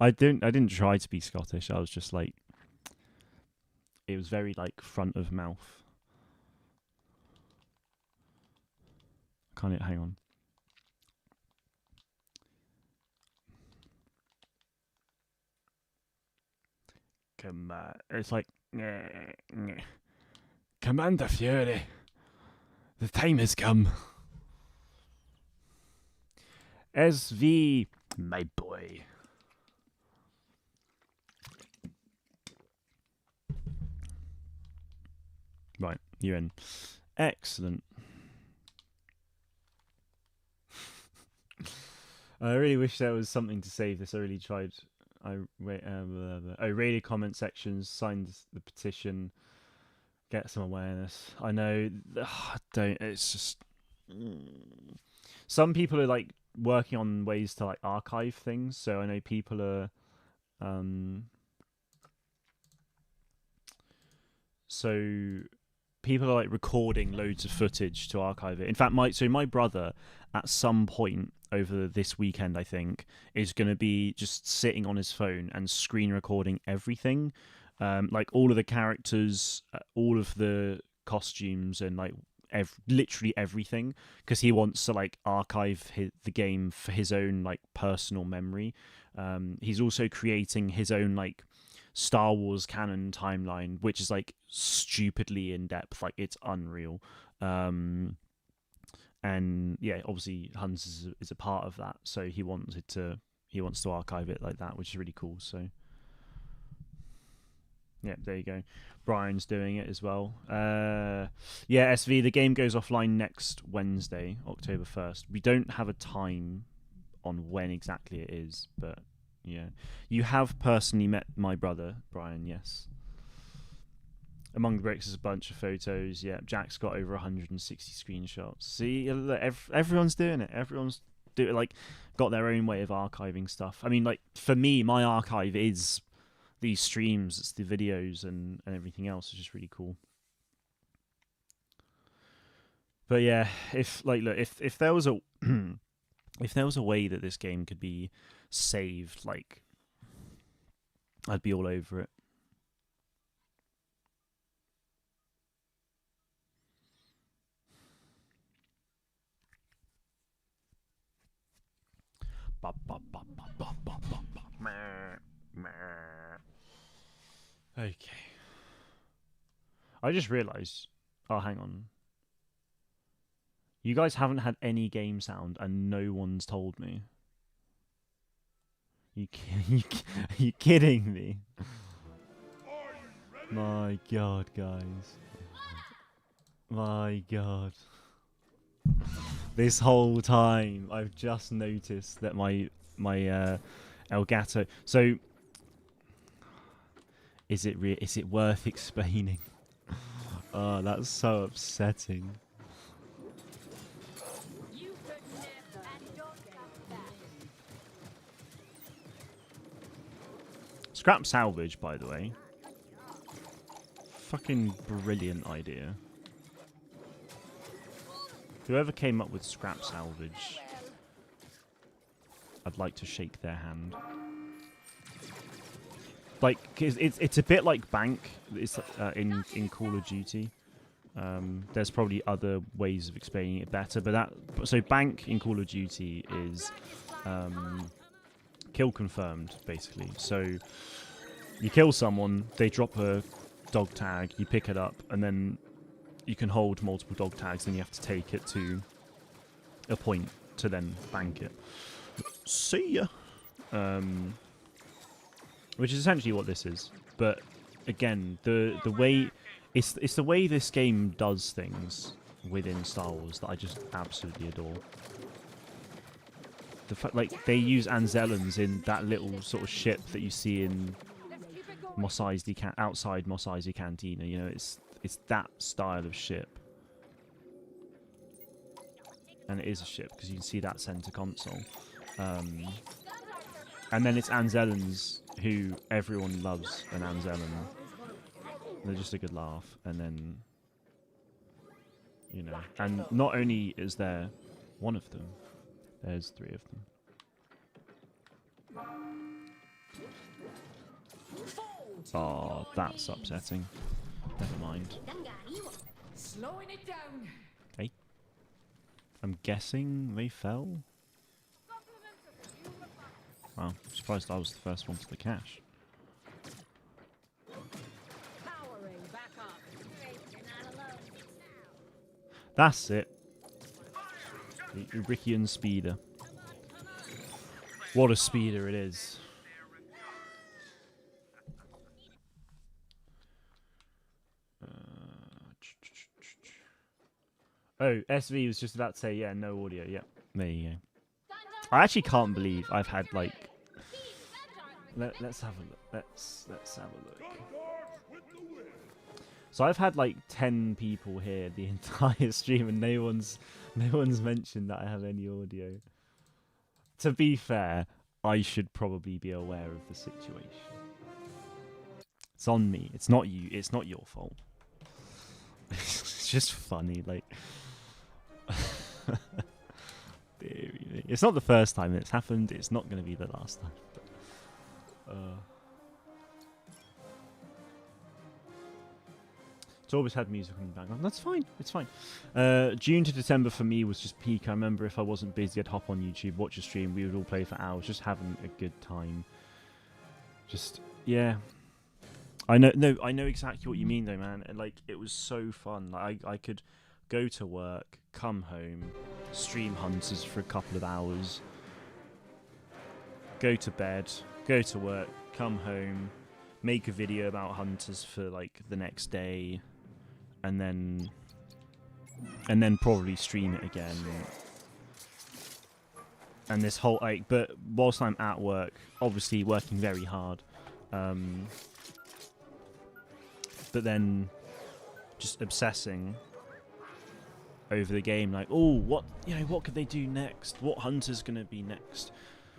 I didn't try to be Scottish. I was just like, it was very like front of mouth. Can't hang on. It's like Commander Fury. The time has come. SV, my boy. Right, you're in. Excellent. I really wish there was something to save this. I really tried. Rated comment sections, signed the petition, get some awareness. I know. Don't. It's just. Some people are like working on ways to like archive things. So I know people are. So people are like recording loads of footage to archive it. In fact, my brother at some point over this weekend, I think, is going to be just sitting on his phone and screen recording everything, like all of the characters, all of the costumes, and like literally everything, because he wants to like archive the game for his own like personal memory. He's also creating his own like Star Wars canon timeline, which is like stupidly in depth, like it's unreal. And yeah, obviously Hans is a part of that, so he wants to archive it like that, which is really cool. So yeah, there you go. Brian's doing it as well. Yeah, SV, the game goes offline next Wednesday, October 1st. We don't have a time on when exactly it is, but yeah. You have personally met my brother, Brian, yes. Among the bricks is a bunch of photos. Yeah, Jack's got over 160 screenshots. See, everyone's doing it. Everyone's like got their own way of archiving stuff. I mean, like for me, my archive is these streams, it's the videos and everything else. It's just really cool. But yeah, if there was a if there was a way that this game could be saved, like I'd be all over it. Okay. I just realised. Oh, hang on. You guys haven't had any game sound, and no one's told me. You kidding me? My God, guys. My God. This whole time, I've just noticed that my Elgato. So, is it worth explaining? Oh, that's so upsetting. Scrap salvage, by the way. Fucking brilliant idea. Whoever came up with scrap salvage, I'd like to shake their hand. Like, it's a bit like Bank. It's in Call of Duty. There's probably other ways of explaining it better, but so Bank in Call of Duty is kill confirmed, basically. So you kill someone, they drop a dog tag, you pick it up, and then you can hold multiple dog tags, and you have to take it to a point to then bank it. See ya. Which is essentially what this is. But again, the way it's the way this game does things within Star Wars that I just absolutely adore. The fact, like, they use Anzellans in that little sort of ship that you see in Mos Eisley outside Mos Eisley Cantina. You know, it's that style of ship, and it is a ship because you can see that center console. And then it's Anzellans, who everyone loves, an Anzellan. They're just a good laugh. And then, you know, and not only is there one of them, there's 3 of them. Oh, that's upsetting. Never mind. Slowing it down. Hey, I'm guessing they fell. Wow, I'm surprised I was the first one to the cache. Powering back up. That's it. The Urikian speeder. What a speeder it is. Oh, SV was just about to say, yeah, no audio. Yeah, there you go. I actually can't believe I've had like. Let's have a look. Let's have a look. So I've had like 10 people here the entire stream, and no one's mentioned that I have any audio. To be fair, I should probably be aware of the situation. It's on me. It's not you. It's not your fault. It's just funny, like. It's not the first time it's happened. It's not going to be the last time. But, it's always had music in the background. That's fine. It's fine. June to December for me was just peak. I remember if I wasn't busy, I'd hop on YouTube, watch a stream. We would all play for hours, just having a good time. Just yeah. I know exactly what you mean though, man. And like it was so fun. Like I could go to work, come home, stream Hunters for a couple of hours, go to bed, go to work, come home, make a video about Hunters for like the next day, and then probably stream it again. And this whole like, but whilst I'm at work, obviously working very hard, but then just obsessing over the game, like, oh, what could they do next? What hunter's gonna be next?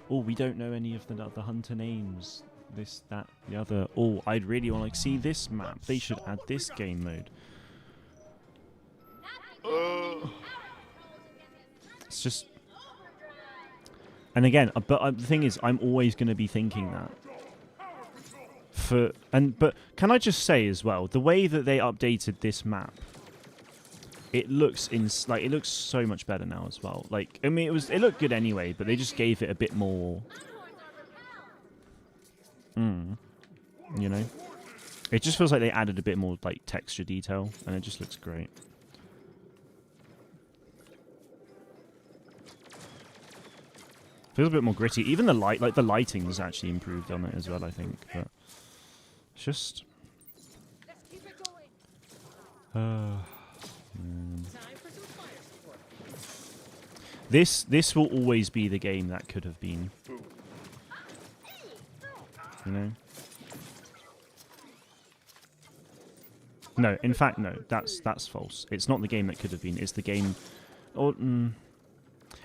Oh, we don't know any of the other hunter names. This, that, the other. Oh, I'd really want to see this map. They should add this game mode. It's just, and again, but the thing is, I'm always gonna be thinking that. But can I just say as well, the way that they updated this map. It looks it looks so much better now as well. Like, I mean, it looked good anyway, but they just gave it a bit more. You know, it just feels like they added a bit more like texture detail, and it just looks great. Feels a bit more gritty. Even the lighting was actually improved on it as well, I think. But it's just. This will always be the game that could have been. You know? No, in fact, no. That's false. It's not the game that could have been. It's the game.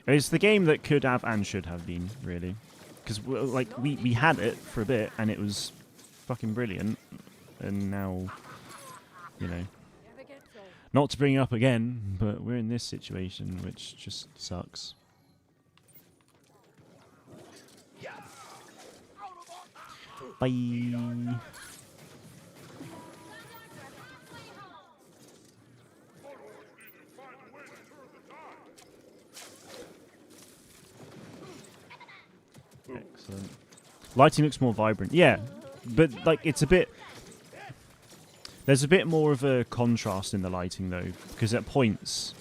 It's the game that could have and should have been, really. Because like we had it for a bit and it was fucking brilliant, and now, you know. Not to bring it up again, but we're in this situation, which just sucks. Bye. Excellent. Lighting looks more vibrant. Yeah, but like it's a bit. There's a bit more of a contrast in the lighting, though, because at points,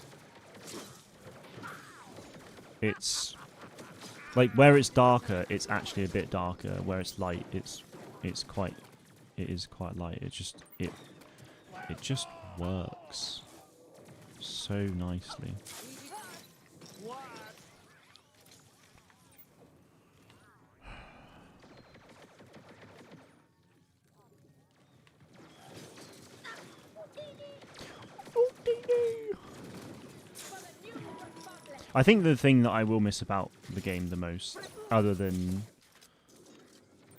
it's like where it's darker, it's actually a bit darker. Where it's light, it is quite light. It just works so nicely. I think the thing that I will miss about the game the most, other than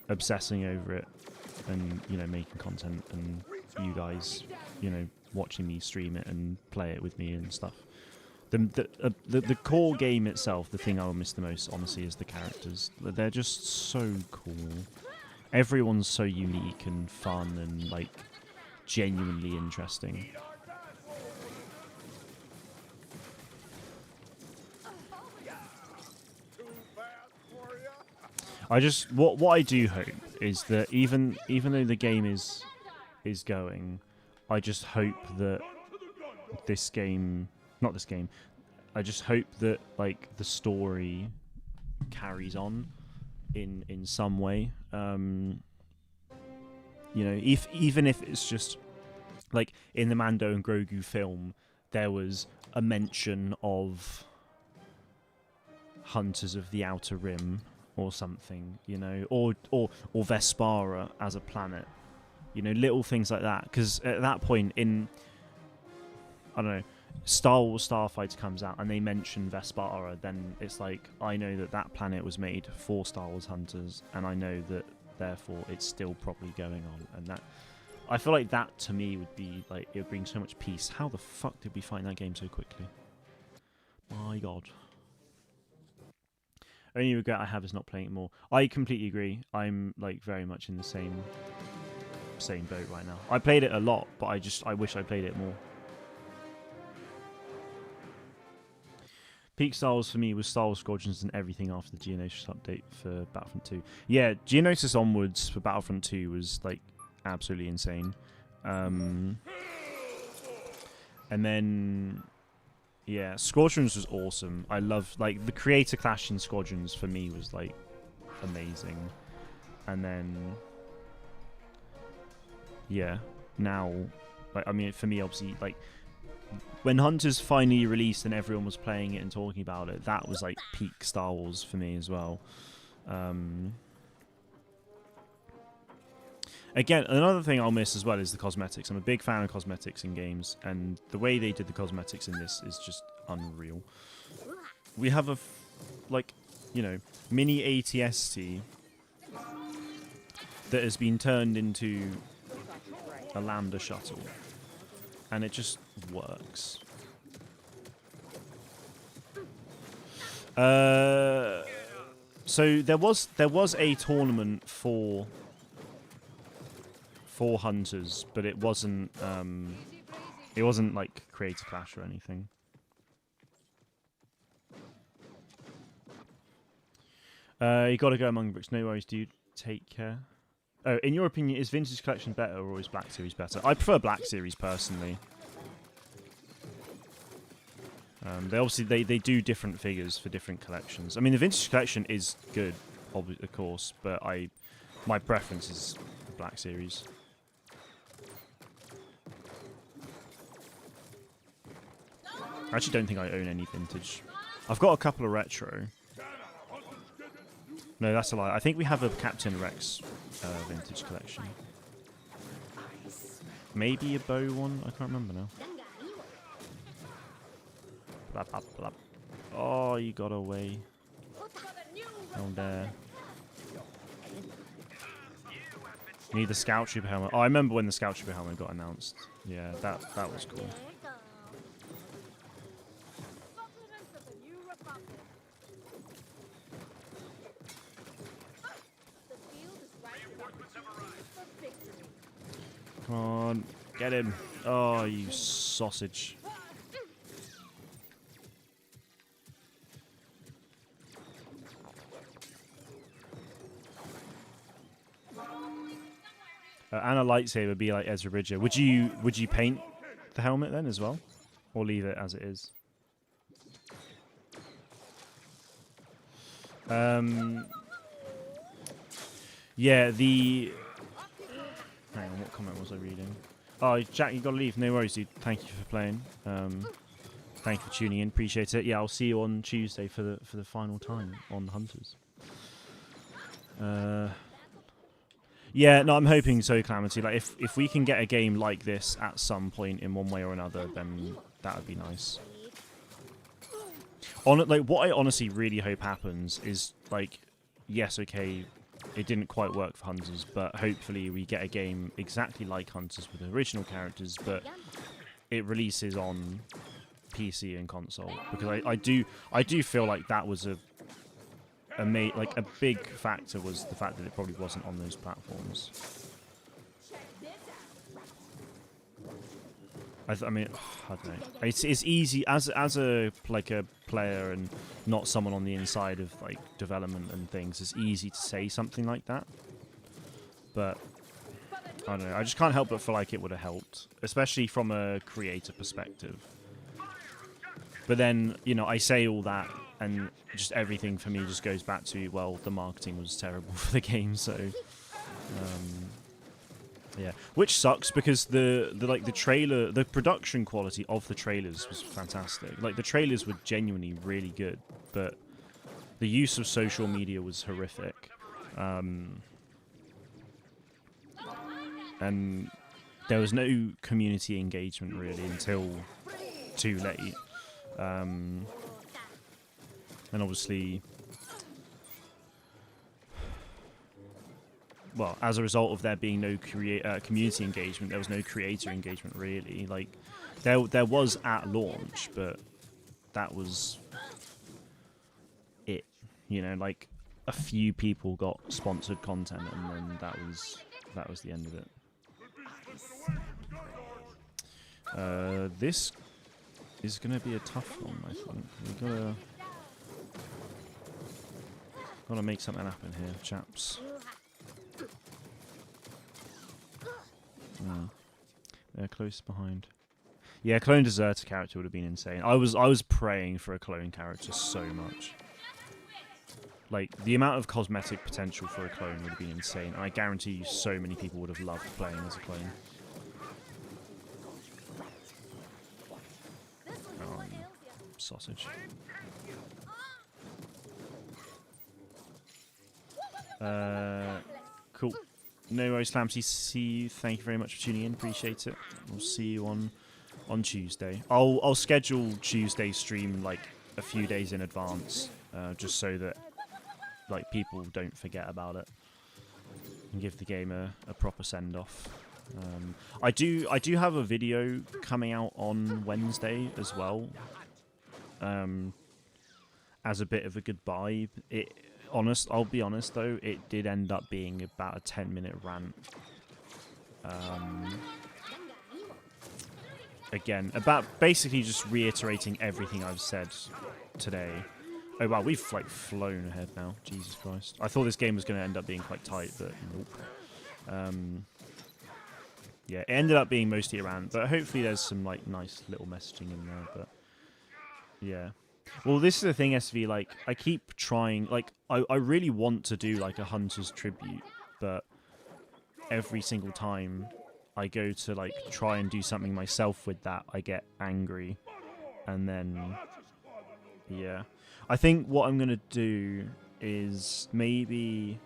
obsessing over it and, you know, making content, and you guys, you know, watching me stream it and play it with me and stuff. The core game itself, the thing I will miss the most, honestly, is the characters. They're just so cool. Everyone's so unique and fun and, like, genuinely interesting. I just what I do hope is that even though the game is going, I just hope that this game, not this game, I just hope that, like, the story carries on in some way. You know, even if it's just like in the Mando and Grogu film, there was a mention of Hunters of the Outer Rim or something, you know, or Vespara as a planet, you know, little things like that. Because at that point in, I don't know, Star Wars Starfighter comes out and they mention Vespara, then it's like, I know that that planet was made for Star Wars hunters, and I know that therefore it's still probably going on. And that, I feel like that to me would be like, it would bring so much peace. How the fuck did we find that game so quickly? My god. Only regret I have is not playing it more. I completely agree. I'm, like, very much in the same boat right now. I played it a lot, but I wish I played it more. Peak Star Wars for me was Star Wars Squadrons and everything after the Geonosis update for Battlefront 2. Yeah, Geonosis onwards for Battlefront 2 was, like, absolutely insane. And then, yeah, Squadrons was awesome. I love, like, the creator clash in Squadrons for me was, like, amazing. And then, yeah, now, like, I mean, for me, obviously, like, when Hunters finally released and everyone was playing it and talking about it, that was, like, peak Star Wars for me as well. Again, another thing I'll miss as well is the cosmetics. I'm a big fan of cosmetics in games, and the way they did the cosmetics in this is just unreal. We have a, like, you know, mini ATST that has been turned into a Lambda shuttle, and it just works. So there was a tournament for Hunters, but it wasn't like Creator Clash or anything. You gotta go among bricks. No worries, dude. Take care. Oh, in your opinion, is Vintage Collection better or is Black Series better? I prefer Black Series personally. They obviously they do different figures for different collections. I mean, the Vintage Collection is good, of course, but my preference is the Black Series. I actually don't think I own any vintage. I've got a couple of retro. No, that's a lie. I think we have a Captain Rex vintage collection. Maybe a bow one? I can't remember now. Blap, blap, blap. Oh, you got away. Down there. Need the Scout Trooper helmet. Oh, I remember when the Scout Trooper helmet got announced. Yeah, that was cool. Come on, get him. Oh, you sausage. And a lightsaber be like Ezra Bridger. Would you paint the helmet then as well? Or leave it as it is? Yeah, the... Hang on, what comment was I reading? Oh, Jack, you gotta leave. No worries, dude. Thank you for playing. Thank you for tuning in. Appreciate it. Yeah, I'll see you on Tuesday for the final time on Hunters. Yeah, no, I'm hoping so, Calamity. Like, if we can get a game like this at some point in one way or another, then that would be nice. Like, what I honestly really hope happens is, like, yes, okay, it didn't quite work for Hunters, but hopefully we get a game exactly like Hunters with the original characters, but it releases on PC and console, because I do feel like that was a big factor was the fact that it probably wasn't on those platforms. I mean, I don't know. It's easy as a player and not someone on the inside of like development and things. It's easy to say something like that, but I don't know. I just can't help but feel like it would have helped, especially from a creator perspective. But then, you know, I say all that, and just everything for me just goes back to, well, the marketing was terrible for the game, so yeah, which sucks because the production quality of the trailers was fantastic. Like the trailers were genuinely really good, but the use of social media was horrific. And there was no community engagement really until too late. And obviously, well, as a result of there being no community engagement, there was no creator engagement really. Like, there was at launch, but that was it. You know, like a few people got sponsored content, and then that was the end of it. This is gonna be a tough one, I think. We gotta make something happen here, chaps. They're close behind. Yeah, clone deserter character would have been insane. I was praying for a clone character so much. Like, the amount of cosmetic potential for a clone would have been insane. And I guarantee you so many people would have loved playing as a clone. Oh, sausage. Cool. No worries, Clamsy. See you. Thank you very much for tuning in. Appreciate it. We'll see you on Tuesday. I'll schedule Tuesday stream like a few days in advance, just so that like people don't forget about it and give the game a proper send off. I do have a video coming out on Wednesday as well, as a bit of a goodbye. I'll be honest though, it did end up being about a 10-minute rant. Again, about basically just reiterating everything I've said today. Oh wow, we've like flown ahead now. Jesus Christ. I thought this game was going to end up being quite tight, but nope. Yeah, it ended up being mostly a rant, but hopefully there's some like nice little messaging in there, but yeah. Well, this is the thing, SV, like, I keep trying, like, I really want to do, like, a Hunter's tribute, but every single time I go to, like, try and do something myself with that, I get angry, and then, yeah. I think what I'm going to do is maybe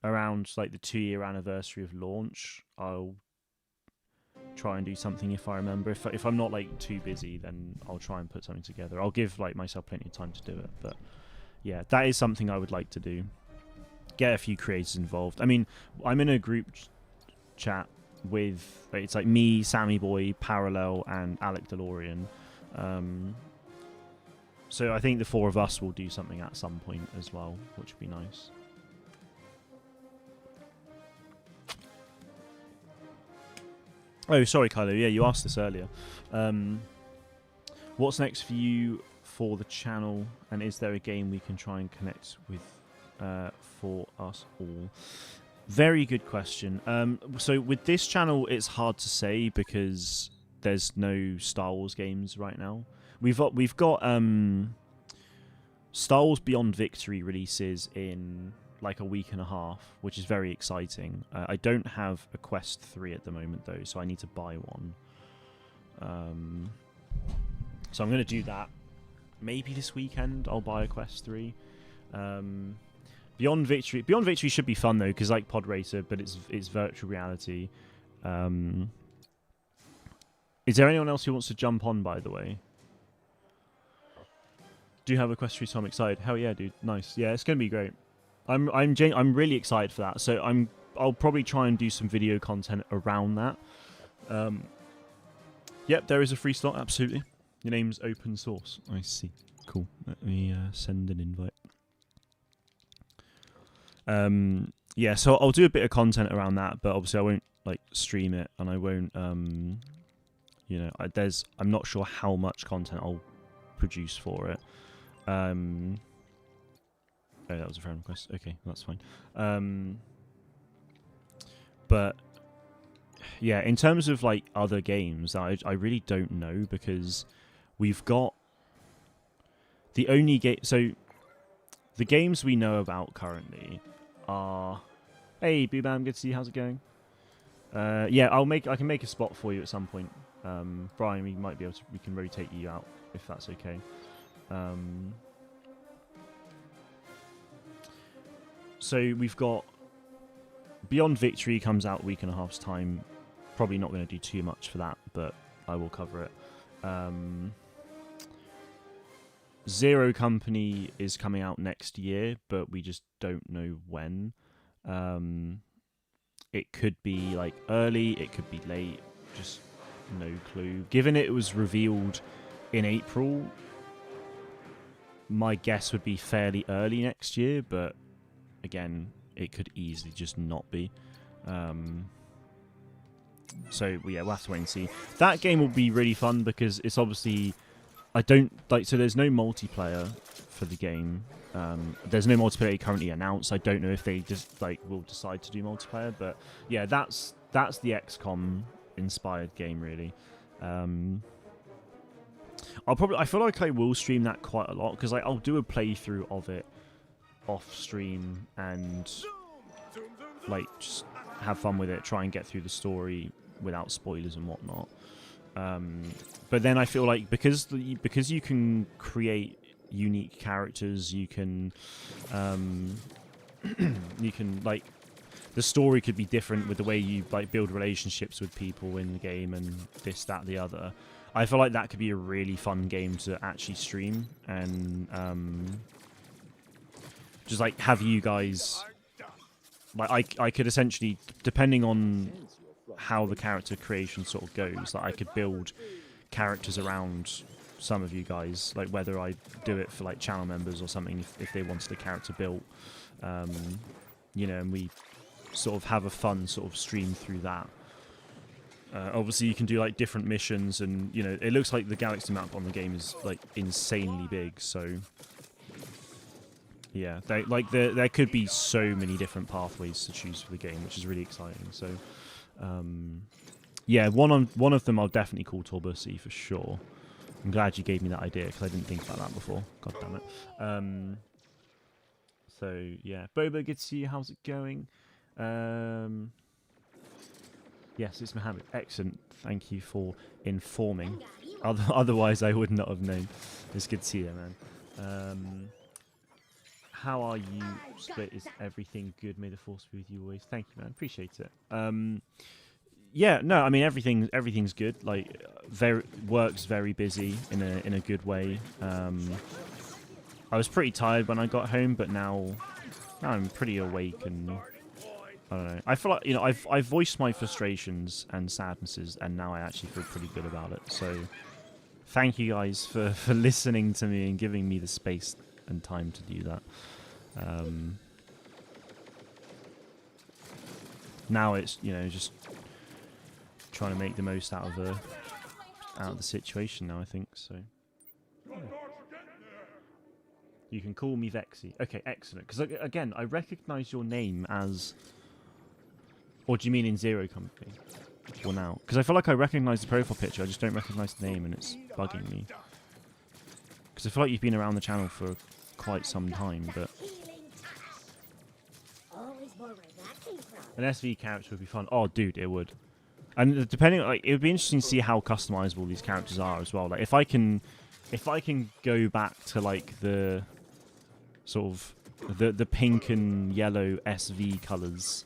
around, like, the 2-year anniversary of launch, I'll try and do something if I remember. If I'm not like too busy, then I'll try and put something together. I'll give like myself plenty of time to do it, but yeah, that is something I would like to do. Get a few creators involved. I mean, I'm in a group chat with it's like me, Sammy Boy, Parallel, and Alec DeLorean. So I think the 4 of us will do something at some point as well, which would be nice. Oh, sorry, Kylo. Yeah, you asked this earlier. What's next for you for the channel, and is there a game we can try and connect with for us all? Very good question. So with this channel, it's hard to say because there's no Star Wars games right now. We've got Star Wars Beyond Victory releases in like a week and a half, which is very exciting. I don't have a Quest 3 at the moment though, so I need to buy one. So I'm going to do that. Maybe this weekend I'll buy a Quest 3. Beyond Victory should be fun though, because like Pod Racer, but it's virtual reality. Is there anyone else who wants to jump on, by the way? Do you have a Quest 3, so I'm excited. Hell yeah, dude. Nice. Yeah, it's going to be great. I'm really excited for that. So I'll probably try and do some video content around that. Yep, there is a free slot. Absolutely. Your name's open source. I see. Cool. Let me send an invite. Yeah, so I'll do a bit of content around that, but obviously I won't like stream it, and I won't you know, I'm not sure how much content I'll produce for it. Oh, that was a friend request. Okay, that's fine. But yeah, in terms of like other games, I really don't know, because we've got the only game. So the games we know about currently are. Hey, Boobam, good to see you. How's it going? Yeah, I can make a spot for you at some point. Brian, we might be able to. We can rotate you out if that's okay. So we've got Beyond Victory comes out a week and a half's time. Probably not going to do too much for that, but I will cover it. Zero Company is coming out next year, but we just don't know when. It could be like early, it could be late, just no clue. Given it was revealed in April, my guess would be fairly early next year, but again, it could easily just not be. So yeah, we'll have to wait and see. That game will be really fun because it's obviously so there's no multiplayer for the game. There's no multiplayer currently announced. I don't know if they just will decide to do multiplayer, but yeah, that's the XCOM inspired game really. I feel like I will stream that quite a lot because I'll do a playthrough of it off stream and just have fun with it, try and get through the story without spoilers and whatnot. But then I feel like because you can create unique characters, you can the story could be different with the way you build relationships with people in the game and this, that, the other. I feel like that could be a really fun game to actually stream and just have you guys I could essentially, depending on how the character creation sort of goes, I could build characters around some of you guys, whether I do it for channel members or something if they wanted a character built, you know, and we sort of have a fun sort of stream through that. Obviously you can do different missions, and you know, it looks like the galaxy map on the game is insanely big, so yeah, there could be so many different pathways to choose for the game, which is really exciting. So yeah, one of them I'll definitely call Torbussy for sure. I'm glad you gave me that idea because I didn't think about that before. God damn it. So yeah, Boba, good to see you. How's it going? Yes, it's Mohammed. Excellent. Thank you for informing. Otherwise, I would not have known. It's good to see you, man. How are you? Split, is everything good? May the force be with you always. Thank you, man. Appreciate it. Yeah, no, I mean everything's good. Work's very busy in a good way. I was pretty tired when I got home, but now I'm pretty awake, and I don't know. I feel like, you know, I've voiced my frustrations and sadnesses, and now I actually feel pretty good about it. So thank you guys for listening to me and giving me the space and time to do that. Now it's, you know, just trying to make the most out of the situation now, I think. So yeah. You can call me Vexy. Okay, excellent. Because again, I recognise your name as. Or do you mean in Zero Company? Or now? Because I feel like I recognise the profile picture, I just don't recognise the name, and it's bugging me. Because I feel like you've been around the channel for quite some time, but an SV character would be fun. Oh, dude, it would. And depending, it would be interesting to see how customizable these characters are as well. If I can go back to the sort of the pink and yellow SV colors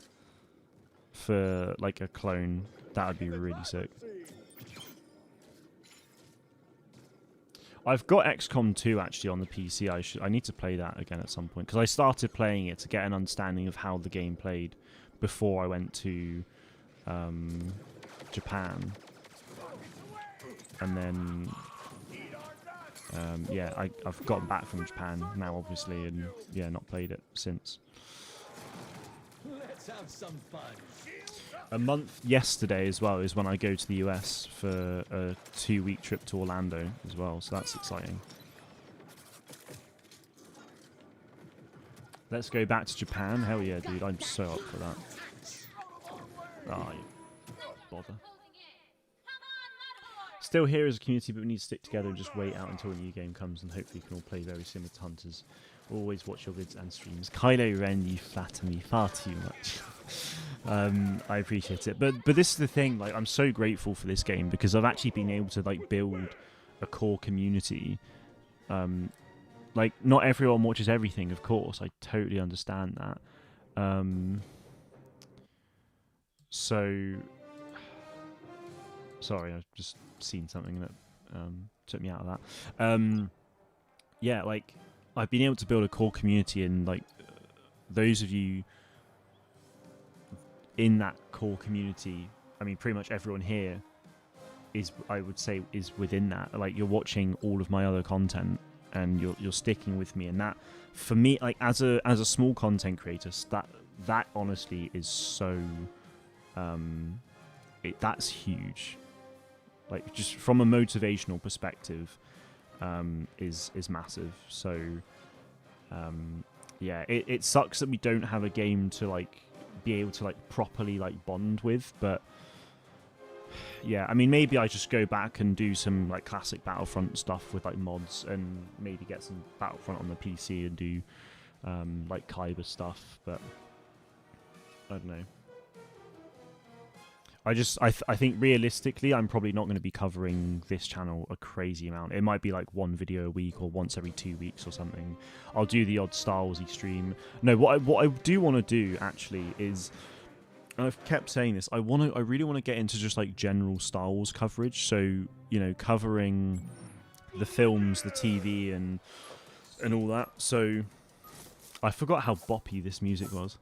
for a clone, that would be really sick. I've got XCOM 2 actually on the PC. I need to play that again at some point because I started playing it to get an understanding of how the game played before I went to Japan, and then yeah, I've gotten back from Japan now, obviously, and yeah, not played it since. Let's have some fun. A month yesterday as well is when I go to the US for a 2-week trip to Orlando as well, so that's exciting. Let's go back to Japan. Hell yeah, dude, I'm so up for that. Oh, bother. Still here as a community, but we need to stick together and just wait out until a new game comes, and hopefully we can all play very similar to Hunters. Always watch your vids and streams. Kylo Ren, you flatter me far too much. I appreciate it, but this is the thing. Like, I'm so grateful for this game because I've actually been able to like build a core community. Like, not everyone watches everything, of course. I totally understand that. So, sorry, I've just seen something that took me out of that. Yeah, like, I've been able to build a core community, and like those of you in that core community, I mean, pretty much everyone here is, I would say, is within that. Like, you're watching all of my other content, and you're sticking with me, and that, for me, like as a small content creator, that honestly is so, that's huge. Like, just from a motivational perspective, is massive. So, yeah, it sucks that we don't have a game to like be able to like properly like bond with, but yeah, I mean, maybe I just go back and do some like classic Battlefront stuff with like mods, and maybe get some Battlefront on the PC and do like Kyber stuff, but I don't know. I think realistically, I'm probably not going to be covering this channel a crazy amount. It might be like one video a week or once every 2 weeks or something. I'll do the odd Star Warsy stream. No, what I do want to do actually is, and I've kept saying this, I really want to get into just like general Star Wars coverage. So, you know, covering the films, the TV, and all that. So I forgot how boppy this music was.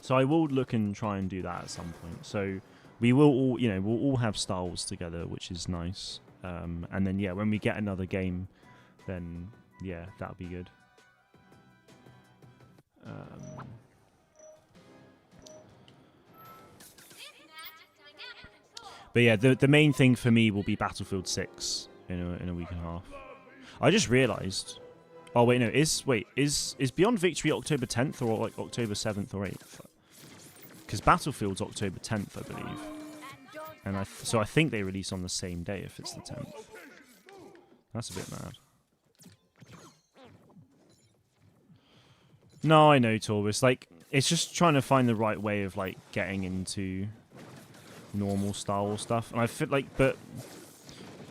So I will look and try and do that at some point. So we will all, you know, we'll all have Star Wars together, which is nice. And then yeah, when we get another game, then yeah, that'll be good. But yeah, the main thing for me will be Battlefield 6 in a week and a half. I just realised. Oh wait, no. Is Beyond Victory October 10th or like October 7th or 8th? Because Battlefield's October 10th, I believe, and so I think they release on the same day if it's the 10th. That's a bit mad. No, I know, Torbis. Like, it's just trying to find the right way of like getting into normal Star Wars stuff, and I feel like, but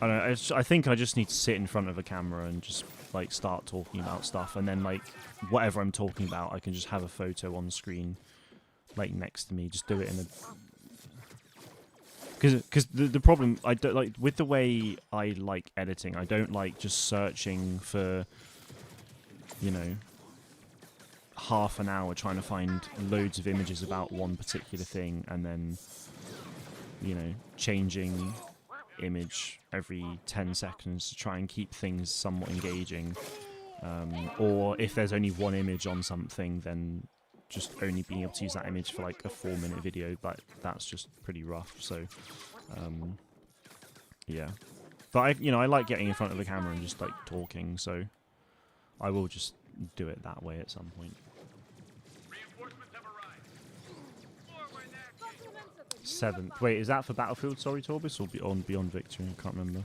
I don't know. I think I just need to sit in front of a camera and just like start talking about stuff, and then like whatever I'm talking about, I can just have a photo on screen like next to me. Just do it in a, because the problem, I don't like with the way I like editing, I don't like just searching for, you know, half an hour trying to find loads of images about one particular thing and then, you know, changing image every 10 seconds to try and keep things somewhat engaging. Or if there's only one image on something, then just only being able to use that image for like a 4-minute video, but that's just pretty rough. So yeah, but I like getting in front of the camera and just like talking, so I will just do it that way at some point. 7th. Wait, is that for Battlefield? Sorry, Torbis, or Beyond Victory? I can't remember.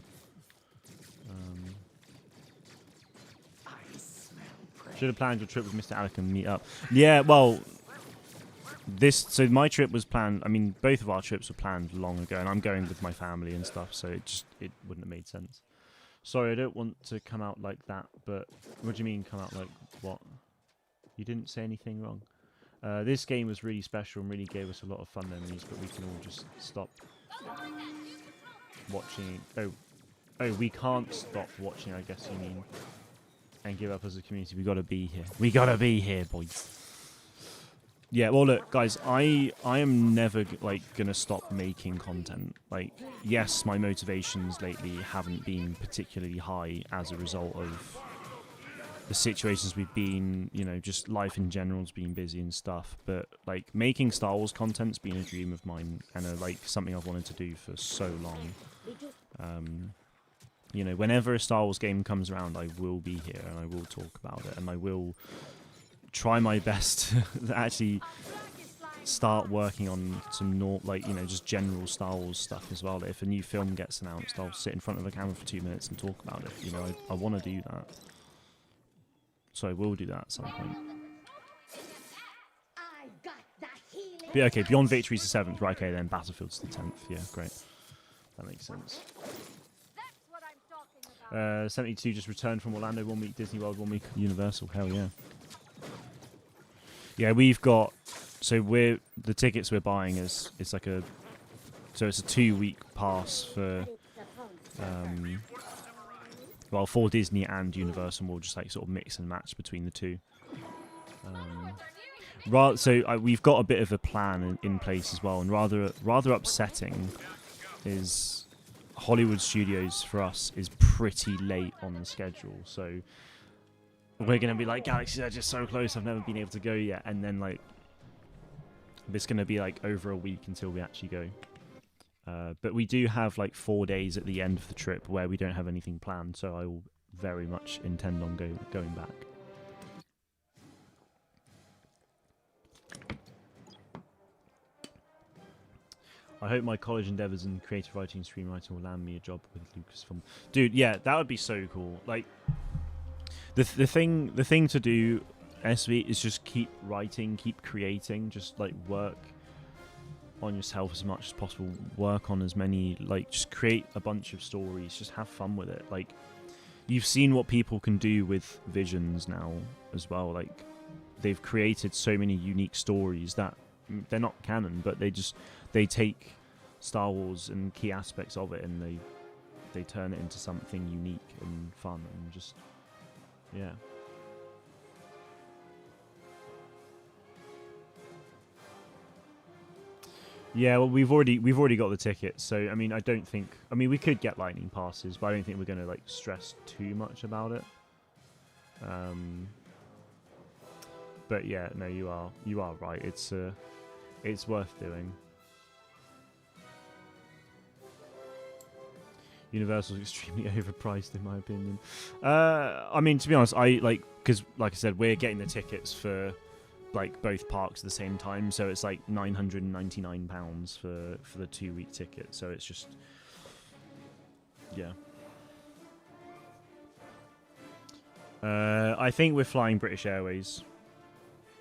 Should have planned your trip with Mr. Alec and meet up. Yeah, well, so my trip was planned. I mean, both of our trips were planned long ago, and I'm going with my family and stuff, so it wouldn't have made sense. Sorry, I don't want to come out like that, but what do you mean come out like what? You didn't say anything wrong. This game was really special and really gave us a lot of fun memories, but we can all just stop. watching. Oh, we can't stop watching. I guess you mean, and give up as a community. We gotta be here. We gotta be here, boys. Yeah. Well, look, guys. I am never like gonna stop making content. Like, yes, my motivations lately haven't been particularly high as a result of the situations we've been, you know, just life in general's been busy and stuff. But like making Star Wars content's been a dream of mine and like something I've wanted to do for so long. You know, whenever a Star Wars game comes around, I will be here and I will talk about it and I will try my best to actually start working on some like, you know, just general Star Wars stuff as well. If a new film gets announced, I'll sit in front of the camera for 2 minutes and talk about it. You know, I want to do that. So I will do that at some point. But yeah, okay, Beyond Victory's the 7th. Right, okay, then Battlefield's the 10th. Yeah, great. That makes sense. 72 just returned from Orlando. 1 week Disney World, 1 week Universal. Hell yeah. Yeah, we've got... So the tickets we're buying is like a... So it's a 2-week pass for... well, for Disney and Universal, we'll just like sort of mix and match between the two. So we've got a bit of a plan in place as well, and rather upsetting is Hollywood Studios for us is pretty late on the schedule. So we're gonna be like, Galaxy's Edge is so close, I've never been able to go yet, and then like it's gonna be like over a week until we actually go. But we do have like 4 days at the end of the trip where we don't have anything planned, so I will very much intend on going back. I hope my college endeavors in creative writing and screenwriting will land me a job with Lucasfilm. Dude, yeah, that would be so cool. Like, the thing to do, SV, is just keep writing, keep creating, just like work on yourself as much as possible, work on as many, like, just create a bunch of stories, just have fun with it. Like, you've seen what people can do with Visions now as well. Like, they've created so many unique stories that they're not canon, but they take Star Wars and key aspects of it and they turn it into something unique and fun and just, yeah. Yeah, well, we've already got the tickets, so I mean, we could get lightning passes, but I don't think we're gonna like stress too much about it. But yeah, no, you are right. It's worth doing. Universal's extremely overpriced, in my opinion. I mean, to be honest, because like I said, we're getting the tickets for like both parks at the same time, so it's like £999 for the 2-week ticket. So it's just, yeah. I think we're flying British Airways.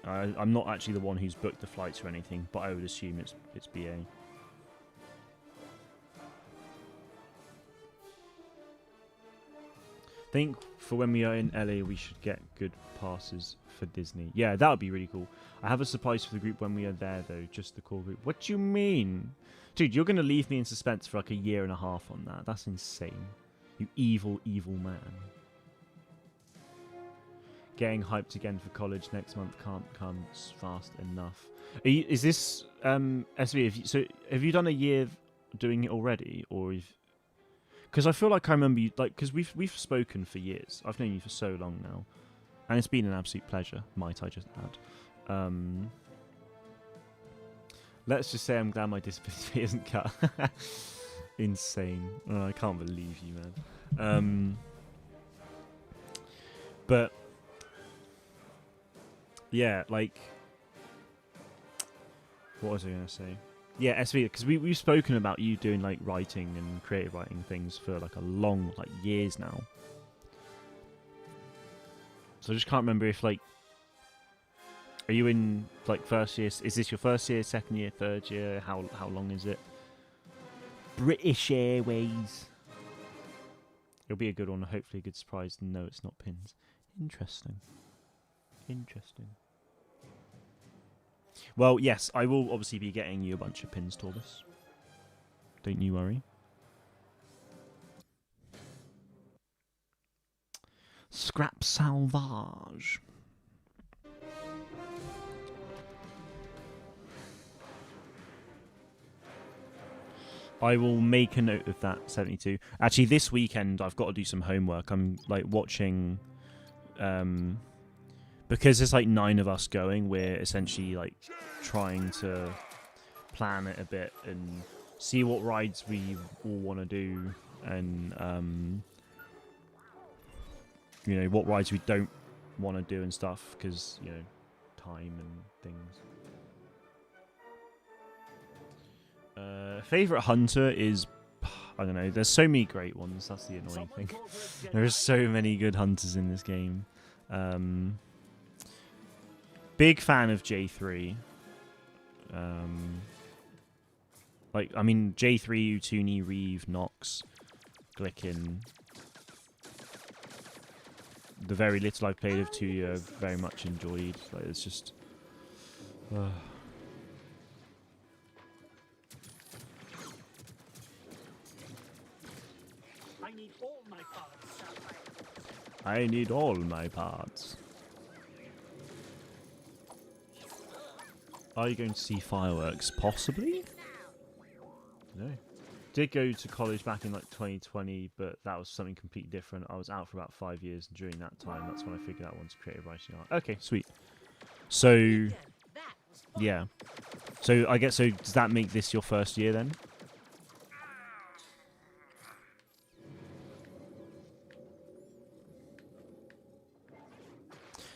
I'm not actually the one who's booked the flights or anything, but I would assume it's BA. I think for when we are in LA, we should get good passes for Disney. Yeah, that would be really cool. I have a surprise for the group when we are there, though. Just the core group. What do you mean? Dude, you're going to leave me in suspense for like a year and a half on that. That's insane. You evil, evil man. Getting hyped again for college next month can't come fast enough. Is this SV? Have you done a year doing it already, or? Because I feel like I remember you, like, because we've spoken for years. I've known you for so long now, and it's been an absolute pleasure. Might I just add? Let's just say I'm glad my disability isn't cut. Insane! Oh, I can't believe you, man. But yeah, like, what was I gonna say? Yeah, SV, because we've spoken about you doing like writing and creative writing things for like a long, like years now. So I just can't remember if like, are you in like first year? Is this your first year, second year, third year? How long is it? British Airways. It'll be a good one. Hopefully a good surprise. No, it's not pins. Interesting. Well, yes, I will obviously be getting you a bunch of pins, Torbus. Don't you worry. Scrap Salvage. I will make a note of that, 72. Actually, this weekend I've got to do some homework. I'm like watching, because there's like 9 of us going. We're essentially like trying to plan it a bit and see what rides we all want to do, and you know, what rides we don't want to do and stuff, because you know, time and things. Favorite hunter is, I don't know, there's so many great ones. That's the annoying thing. There are so many good hunters in this game. Big fan of J3. Like, I mean, J3, Utuni, Reeve, Nox, Glicken. The very little I've played of Tuya, I've very much enjoyed. Like, it's just... I need all my parts. Are you going to see fireworks? Possibly? No. Did go to college back in like 2020, but that was something completely different. I was out for about 5 years, and during that time, that's when I figured out I wanted to create writing art. Okay, sweet. So, yeah. So I guess, so does that make this your first year then?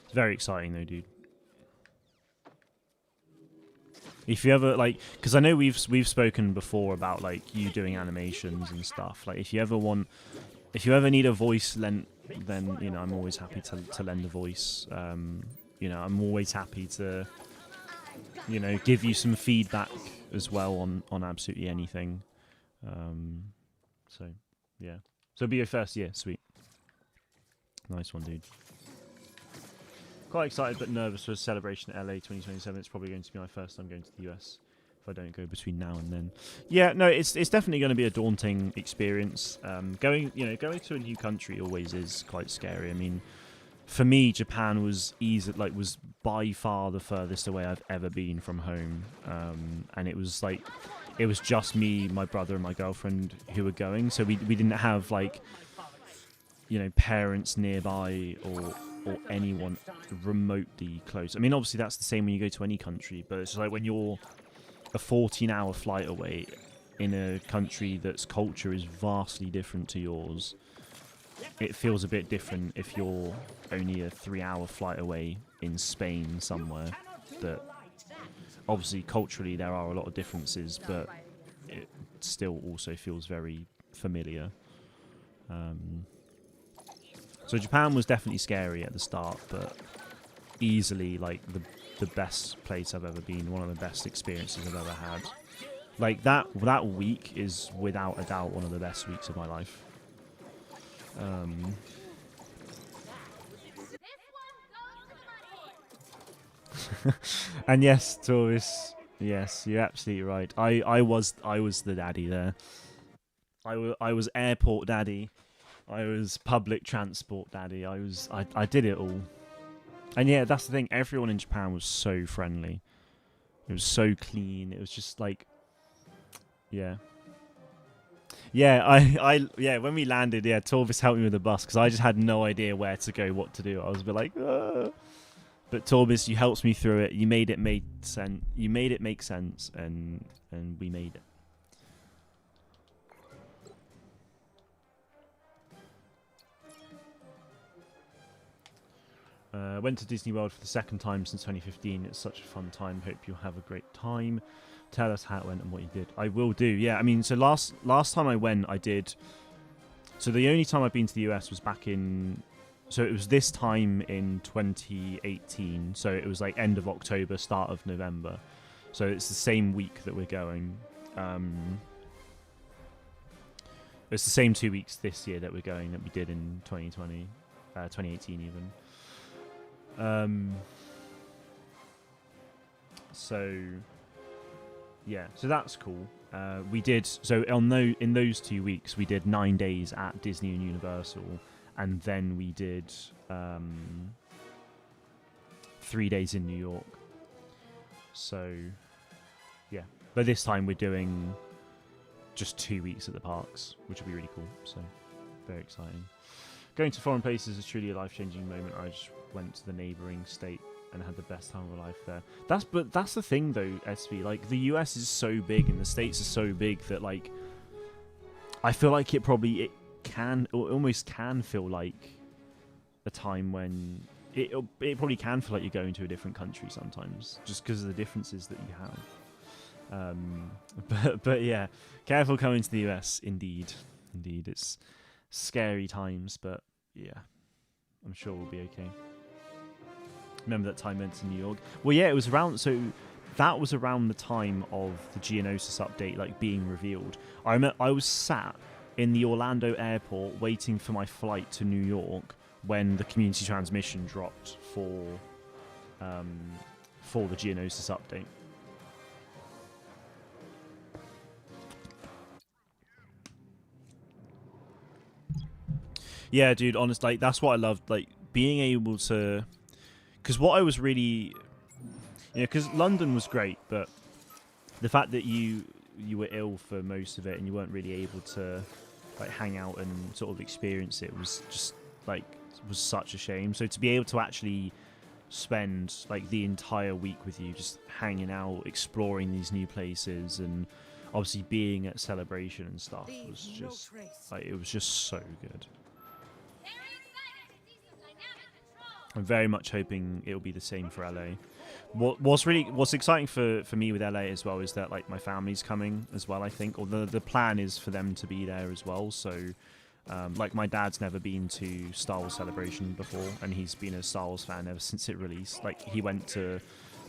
It's very exciting though, dude. If you ever like, because I know we've spoken before about like you doing animations and stuff. Like if you ever need a voice lent, then you know I'm always happy to lend a voice. You know, I'm always happy to, you know, give you some feedback as well on absolutely anything. So yeah, so it'll be your first year, sweet, nice one, dude. Quite excited but nervous for Celebration LA 2027. It's probably going to be my first time going to the US if I don't go between now and then. Yeah, no, it's definitely going to be a daunting experience. Going to a new country always is quite scary. I mean, for me, Japan was was by far the furthest away I've ever been from home, and it was just me, my brother, and my girlfriend who were going. So we didn't have like, you know, parents nearby or anyone remotely close. I mean, obviously that's the same when you go to any country, but it's like when you're a 14-hour flight away in a country that's culture is vastly different to yours, it feels a bit different if you're only a 3-hour flight away in Spain somewhere. That obviously culturally there are a lot of differences, but it still also feels very familiar. So Japan was definitely scary at the start, but easily like the best place I've ever been, one of the best experiences I've ever had. Like that week is without a doubt one of the best weeks of my life. And yes, Taurus, yes, you're absolutely right. I was the daddy there. I was airport daddy. I was public transport daddy. I did it all. And yeah, that's the thing. Everyone in Japan was so friendly. It was so clean. It was just like, yeah. Yeah, yeah, when we landed, yeah, Torvis helped me with the bus because I just had no idea where to go, what to do. I was a bit like, ugh. But Torvis, you helped me through it. You made it make sense. You made it make sense, and we made it. Went to Disney World for the second time since 2015. It's such a fun time. Hope you'll have a great time. Tell us how it went and what you did. I will do. Yeah, I mean, so last time I went, I did. So the only time I've been to the US was back in. So it was this time in 2018. So it was like end of October, start of November. So it's the same week that we're going. It's the same 2 weeks this year that we're going that we did in 2020, 2018 even. So yeah, so that's cool. We did, so in those 2 weeks we did 9 days at Disney and Universal, and then we did 3 days in New York. So, yeah. But this time we're doing just 2 weeks at the parks, which will be really cool. So, very exciting. Going to foreign places is truly a life-changing moment. I just went to the neighboring state and had the best time of my life there. But that's the thing though, SV. Like, the US is so big and the States are so big that, like, I feel like it almost can feel like a time when it probably can feel like you're going to a different country sometimes, just because of the differences that you have. But yeah, careful coming to the US. Indeed, it's scary times, but yeah, I'm sure we'll be okay. Remember that time we went to New York? Well, yeah, it was around. So that was around the time of the Geonosis update, like, being revealed. I was sat in the Orlando airport waiting for my flight to New York when the community transmission dropped for the Geonosis update. Yeah, dude, honestly, like, that's what I loved, like, being able to... Because what I was really... because London was great, but the fact that you were ill for most of it and you weren't really able to, like, hang out and sort of experience it was just, like, was such a shame. So to be able to actually spend, like, the entire week with you just hanging out, exploring these new places, and obviously being at Celebration and stuff was just, like, it was just so good. I'm very much hoping it'll be the same for LA. What's exciting for me with LA as well is that, like, my family's coming as well, I think, or the plan is for them to be there as well. So like, my dad's never been to Star Wars Celebration before, and he's been a Star Wars fan ever since it released. Like, he went to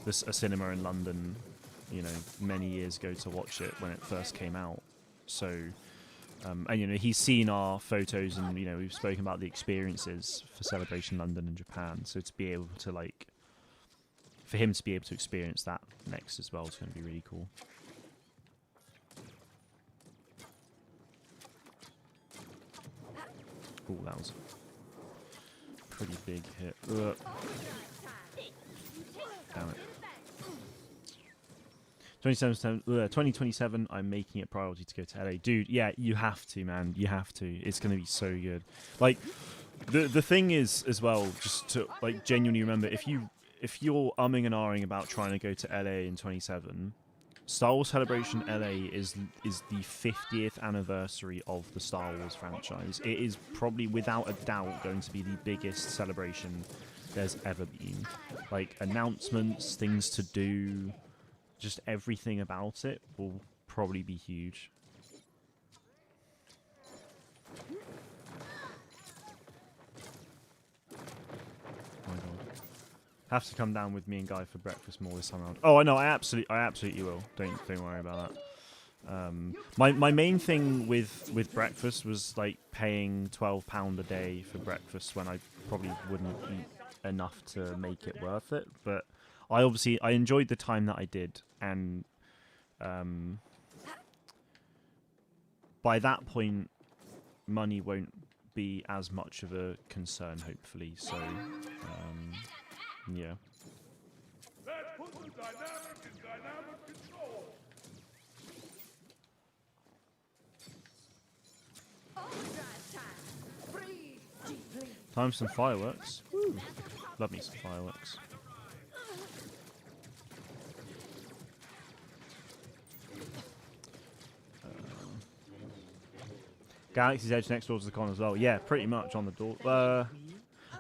a cinema in London, you know, many years ago to watch it when it first came out. So and, you know, he's seen our photos, and, you know, we've spoken about the experiences for Celebration London and Japan. So to be able to, like, for him to be able to experience that next as well is going to be really cool. Oh, that was a pretty big hit. Ugh. Damn it. 2027, I'm making it a priority to go to LA. Dude, yeah, you have to, man. You have to. It's going to be so good. Like, the thing is, as well, just to, like, genuinely remember, if you're umming and ahhing about trying to go to LA in 27, Star Wars Celebration LA is the 50th anniversary of the Star Wars franchise. It is probably, without a doubt, going to be the biggest celebration there's ever been. Like, announcements, things to do, just everything about it will probably be huge. Oh my god. Have to come down with me and Guy for breakfast more this time around. Oh, I know, I absolutely will. Don't worry about that. My main thing with breakfast was, like, paying £12 a day for breakfast when I probably wouldn't eat enough to make it worth it. But I enjoyed the time that I did, and by that point, money won't be as much of a concern, hopefully. So, yeah. Time for some fireworks. Woo. Love me some fireworks. Galaxy's Edge next door to the con as well. Yeah, pretty much on the door.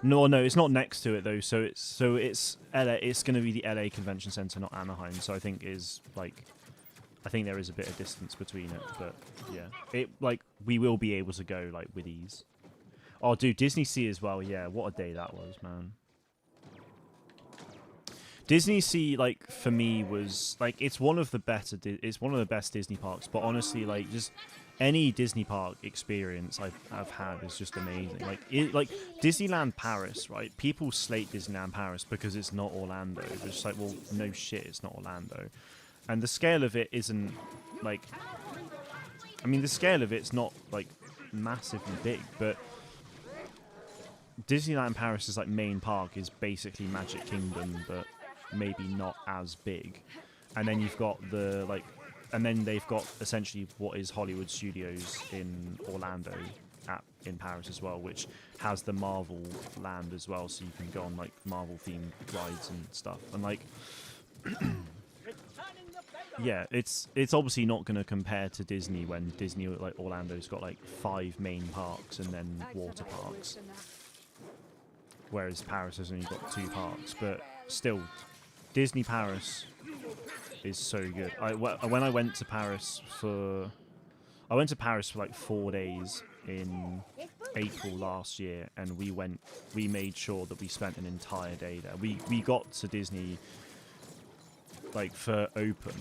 No, it's not next to it though. So it's LA. It's going to be the LA Convention Center, not Anaheim. So I think there is a bit of distance between it. But yeah, we will be able to go, like, with ease. Oh, dude, Disney Sea as well. Yeah, what a day that was, man. Disney Sea, like, for me was, like, it's one of the best Disney parks. But honestly, like, just any Disney park experience I've had is just amazing. Like Disneyland Paris, right? People slate Disneyland Paris because it's not Orlando. They're just like, well, no shit, it's not Orlando. And the scale of it isn't, like, I mean, the scale of it's not, like, massively big, but Disneyland Paris's like main park is basically Magic Kingdom, but maybe not as big. And then you've got the like, and then they've got essentially what is Hollywood Studios in Orlando in Paris as well, which has the Marvel land as well, so you can go on like Marvel themed rides and stuff. And like, yeah, it's obviously not going to compare to Disney when Disney like Orlando's got like 5 main parks and then water parks, whereas Paris has only got 2 parks. But still, Disney Paris is so good. When I went to Paris for like 4 days in April last year, and we made sure that we spent an entire day there. We got to Disney like for open,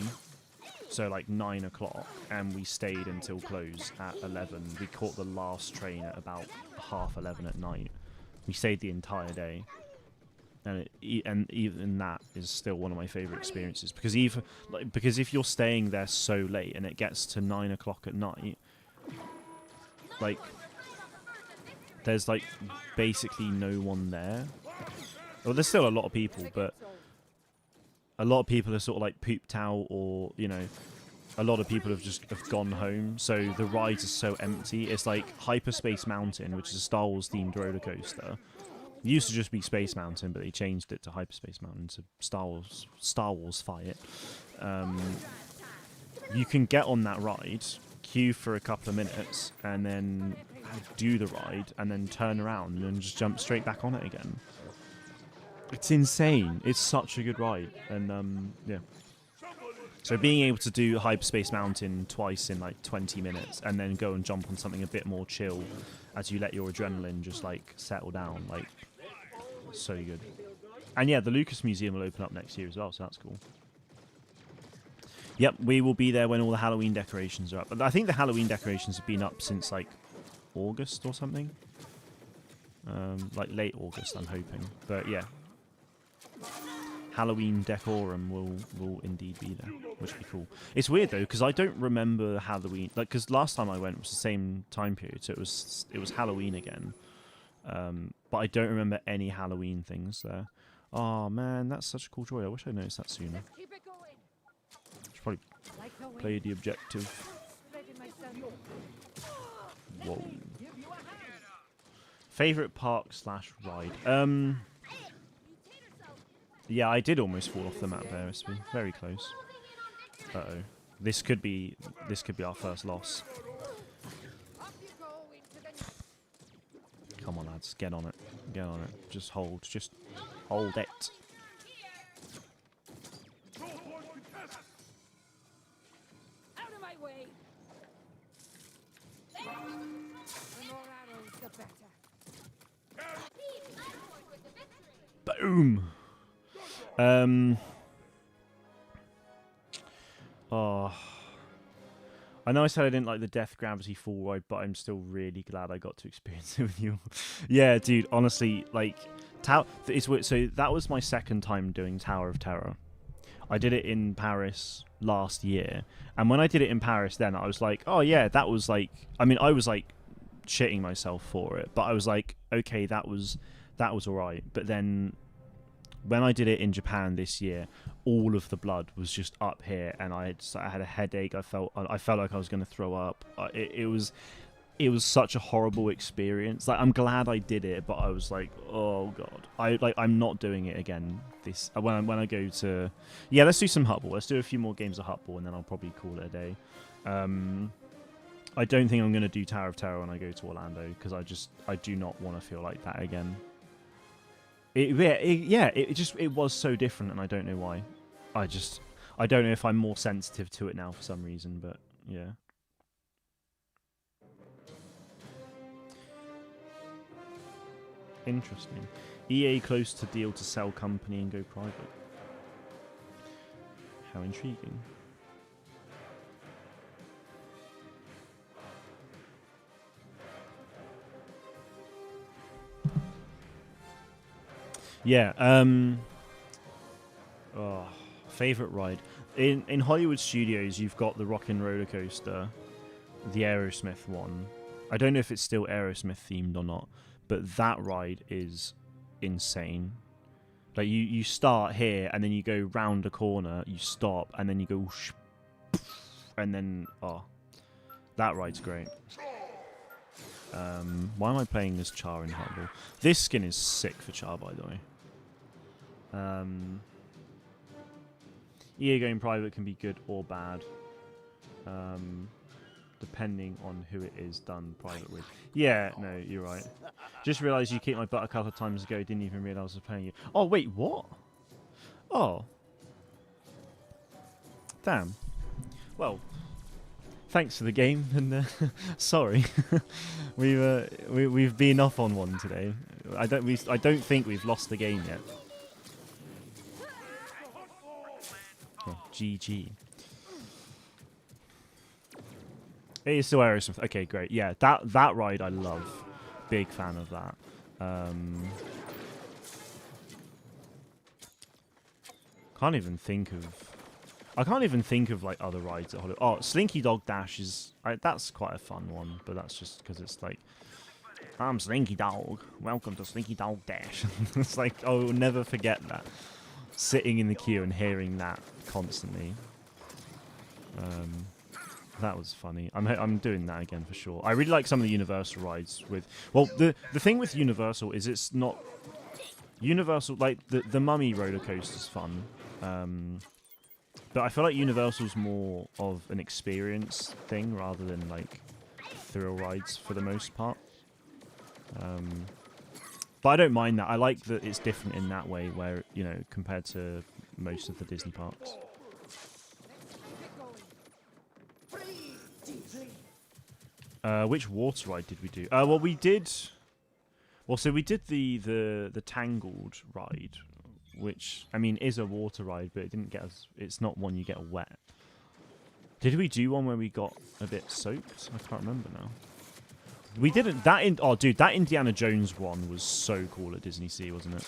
so like 9 o'clock, and we stayed until close at 11. We caught the last train at about 11:30 at night. We stayed the entire day, and even that is still one of my favorite experiences, because because if you're staying there so late and it gets to 9 o'clock at night, like there's like basically no one there. Well, there's still a lot of people, but a lot of people are sort of like pooped out, or a lot of people have gone home, so the rides are so empty. It's like Hyperspace Mountain, which is a Star Wars themed roller coaster. It used to just be Space Mountain, but they changed it to Hyperspace Mountain to Star Wars Fight. You can get on that ride, queue for a couple of minutes, and then do the ride, and then turn around and just jump straight back on it again. It's insane. It's such a good ride, and yeah. So being able to do Hyperspace Mountain twice in like 20 minutes, and then go and jump on something a bit more chill as you let your adrenaline just like settle down, like so good. And yeah, the Lucas Museum will open up next year as well, so that's cool. Yep, we will be there when all the Halloween decorations are up. But I think the Halloween decorations have been up since like August or something. Like late August, I'm hoping. But yeah, Halloween decorum will indeed be there, which would be cool. It's weird though, because I don't remember Halloween, like, because last time I went was the same time period, so it was Halloween again. But I don't remember any Halloween things there. Oh man, that's such a cool joy. I wish I noticed that sooner. Should probably play the objective. Whoa. Favorite park / ride. Yeah, I did almost fall off the map there. It's been very close. Uh-oh. This could be our first loss. Come on, lads, get on it. Get on it. Just hold it. Out of my way. The more arrows, the better. Boom. Oh, I know I said I didn't like the Death Gravity Fall ride, but I'm still really glad I got to experience it with you. Yeah, dude, honestly, like, it's weird. So that was my second time doing Tower of Terror. I did it in Paris last year, and when I did it in Paris then, I was like, oh yeah, that was like, I mean, I was like shitting myself for it, but I was like, okay, that was alright. But then when I did it in Japan this year, all of the blood was just up here, and I had a headache. I felt like I was going to throw up. It was such a horrible experience. Like, I'm glad I did it, but I was like, oh god, I'm not doing it again. When I go to, yeah, let's do some Hutball. Let's do a few more games of Hutball, and then I'll probably call it a day. I don't think I'm going to do Tower of Terror when I go to Orlando, because I do not want to feel like that again. It was so different, and I don't know why. I don't know if I'm more sensitive to it now for some reason, but yeah. Interesting. EA close to deal to sell company and go private. How intriguing. Yeah, favorite ride. In Hollywood Studios, you've got the Rockin' Roller Coaster, the Aerosmith one. I don't know if it's still Aerosmith themed or not, but that ride is insane. Like you start here and then you go round a corner, you stop, and then you go whoosh, and then that ride's great. Why am I playing as Char in Heartball? This skin is sick for Char, by the way. EA going private can be good or bad, depending on who it is done private with. Yeah, no, you're right. Just realised you kicked my butt a couple of times ago. Didn't even realise I was playing you. Oh, wait, what? Oh. Damn. Well, thanks for the game, and sorry. We've been off on one today. I don't think we've lost the game yet. Oh, GG. It is still Aerosmith. Okay, great. Yeah, that ride I love. Big fan of that. I can't even think of like other rides at Hollywood. Oh, Slinky Dog Dash is that's quite a fun one, but that's just because it's like, I'm Slinky Dog. Welcome to Slinky Dog Dash. It's like, I will never forget that. Sitting in the queue and hearing that constantly. That was funny. I'm doing that again for sure. I really like some of the Universal rides with. Well, the thing with Universal is it's not Universal, like the Mummy roller coaster's fun. But I feel like Universal's more of an experience thing rather than like thrill rides for the most part. But I don't mind that. I like that it's different in that way, where, you know, compared to most of the Disney parks. Which water ride did we do? Well, we did. Well, so we did the Tangled ride, which I mean is a water ride, but it didn't get us. It's not one you get wet. Did we do one where we got a bit soaked? I can't remember now. We didn't. Oh, dude, that Indiana Jones one was so cool at Disney Sea, wasn't it?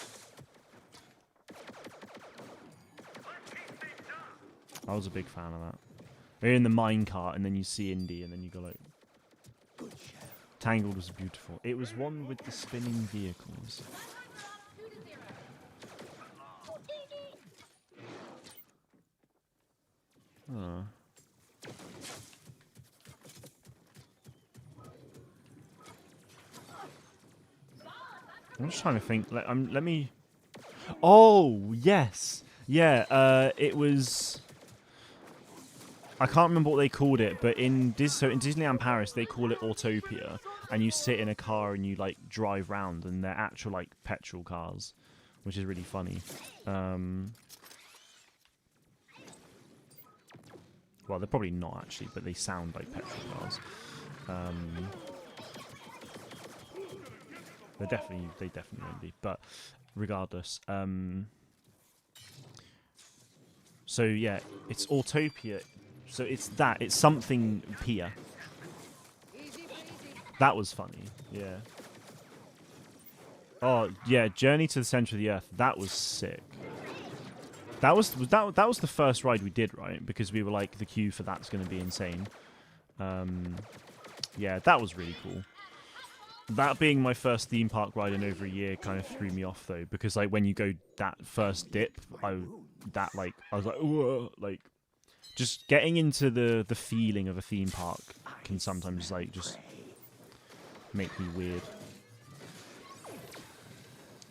I was a big fan of that. You're in the minecart, and then you see Indy, and then you go like. Tangled was beautiful. It was one with the spinning vehicles. Oh. I'm just trying to think. Let me. Oh yes, yeah. It was. I can't remember what they called it, but in Disneyland Paris they call it Autopia, and you sit in a car and you like drive round, and they're actual like petrol cars, which is really funny. Well, they're probably not actually, but they sound like petrol cars. They definitely won't be, but regardless. So yeah, it's Autopia. So it's something Pia. That was funny, yeah. Oh yeah, Journey to the Center of the Earth. That was sick. That was the first ride we did, right? Because we were like, the queue for that's going to be insane. Yeah, that was really cool. That being my first theme park ride in over a year kind of threw me off though, because like when you go that first dip, I was like, whoa, like just getting into the feeling of a theme park can sometimes like just make me weird.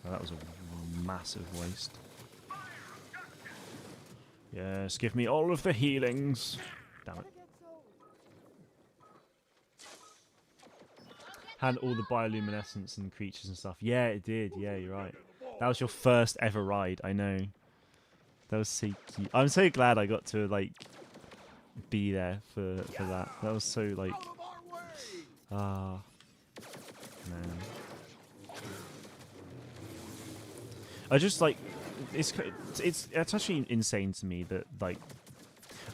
Oh, that was a massive waste. Yes, give me all of the healings. Damn it. Had all the bioluminescence and creatures and stuff. Yeah, it did. Yeah, you're right. That was your first ever ride. I know. That was so cute. I'm so glad I got to like be there for that. That was so like. Ah, man. I just like it's actually insane to me that like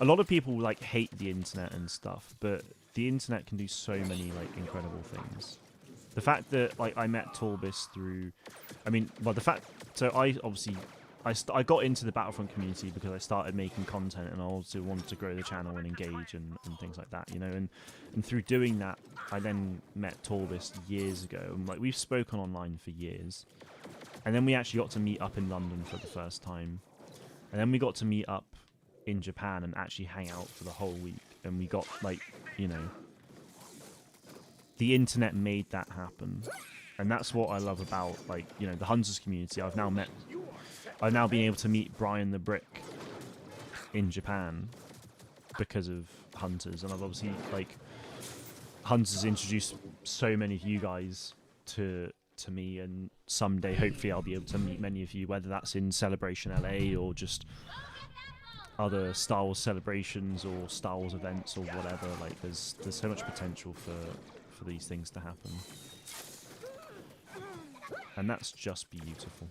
a lot of people like hate the internet and stuff, but the internet can do so many like incredible things. The fact that like I met Torbis through, I mean, well, the fact, so I obviously I got into the Battlefront community because I started making content and I also wanted to grow the channel and engage and things like that, you know. And through doing that, I then met Torbis years ago. And like we've spoken online for years, and then we actually got to meet up in London for the first time, and then we got to meet up in Japan and actually hang out for the whole week. And we got like, you know, the internet made that happen. And that's what I love about, like, you know, the Hunters community. I've now been able to meet Brian the Brick in Japan because of Hunters. And I've obviously, like, Hunters introduced so many of you guys to me. And someday, hopefully, I'll be able to meet many of you, whether that's in Celebration LA or just other Star Wars celebrations or Star Wars events or whatever. Like, there's so much potential for these things to happen. And that's just beautiful.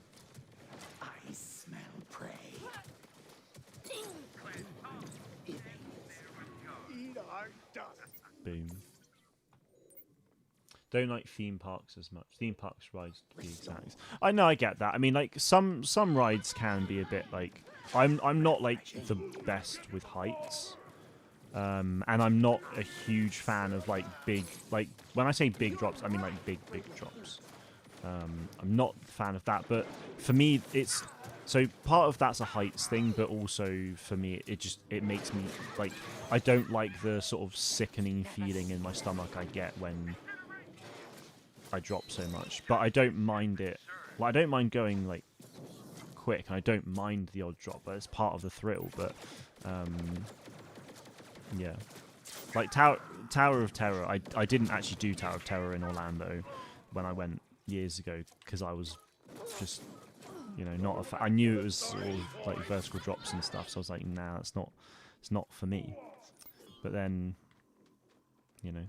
I smell prey. Eat our dust. Boom. Don't like theme parks as much. Theme parks rides to be exact. I know, I get that. I mean, like some rides can be a bit like I'm not like the best with heights. And I'm not a huge fan of like big, like when I say big drops, I mean like big drops. I'm not a fan of that, but for me, it's so part of that's a heights thing, but also for me, it makes me like I don't like the sort of sickening feeling in my stomach I get when I drop so much. But I don't mind it. Well, I don't mind going like quick, and I don't mind the odd drop, but it's part of the thrill. But yeah, like Tower of Terror. I didn't actually do Tower of Terror in Orlando when I went years ago because I was just, you know, not a fan. I knew it was all like vertical drops and stuff, so I was like, nah, it's not for me. But then, you know,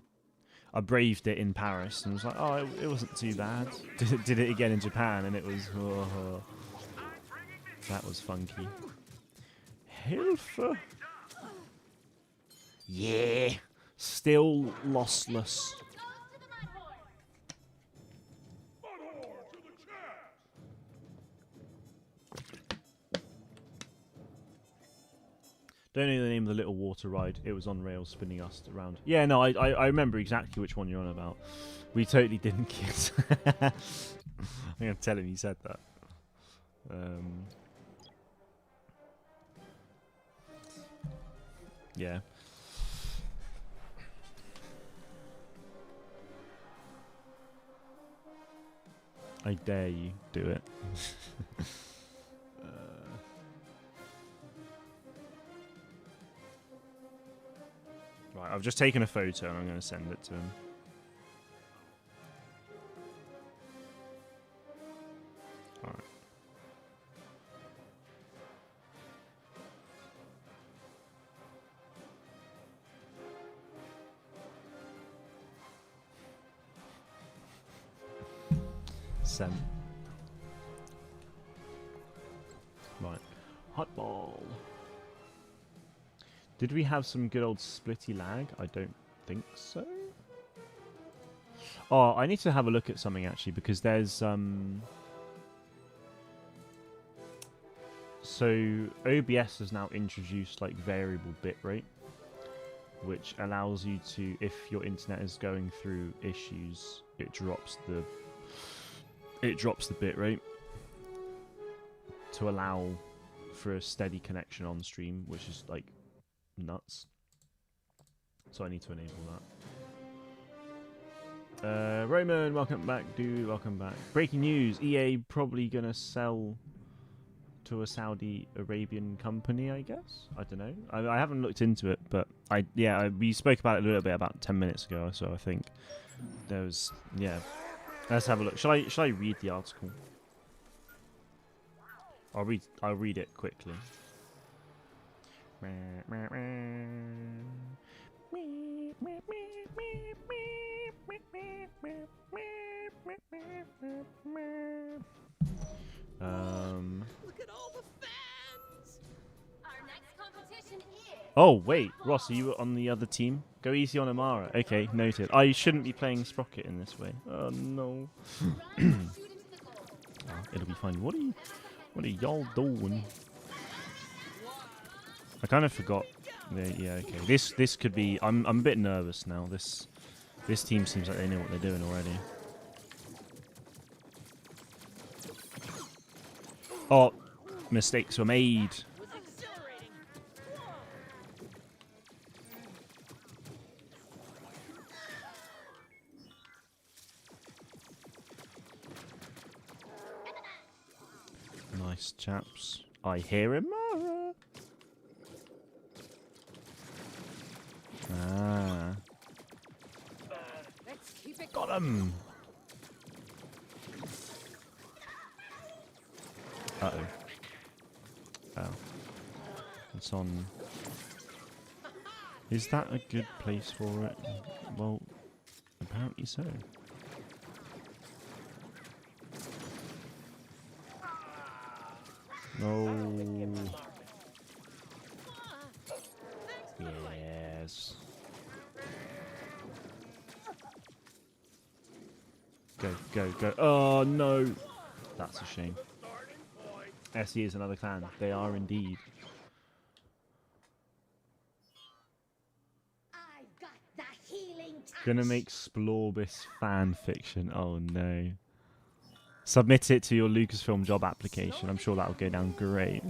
I braved it in Paris and was like, oh, it wasn't too bad. Did it again in Japan, and it was that was funky. Hilfe. Yeah, still lossless. Don't know the name of the little water ride. It was on rails spinning us around. Yeah, no, I remember exactly which one you're on about. We totally didn't kiss. I'm going to tell him you said that. Yeah. I dare you do it. Right, I've just taken a photo and I'm going to send it to him. Alright. Send. Right. Hot ball. Did we have some good old splitty lag? I don't think so. Oh, I need to have a look at something actually, because there's so OBS has now introduced like variable bitrate, which allows you to, if your internet is going through issues, it drops the bitrate to allow for a steady connection on stream, which is like nuts. So I need to enable that. Roman, welcome back, dude. Welcome back. Breaking news: EA probably gonna sell to a Saudi Arabian company. I guess. I don't know. I haven't looked into it, but we spoke about it a little bit about 10 minutes ago. So I think there was Let's have a look. Shall I read the article? I'll read it quickly. Look at all the fans. Our next competition is. Oh wait, Ross, are you on the other team? Go easy on Amara. Okay, noted. I shouldn't be playing Sprocket in this way. Oh no. It'll be fine. What are y'all doing? I kind of forgot. Yeah, okay. This could be. I'm a bit nervous now. This team seems like they know what they're doing already. Oh, mistakes were made. Nice chaps. I hear him. Ah. Let's keep it Got him. Uh-oh. Oh. It's on. Is that a good place for it? Well, apparently so. No. Yes. Go, go, go. Oh, no. That's a shame. SE is another clan. They are indeed. I've got the healing touch. Gonna make Splorbis fan fiction. Oh, no. Submit it to your Lucasfilm job application. I'm sure that'll go down great.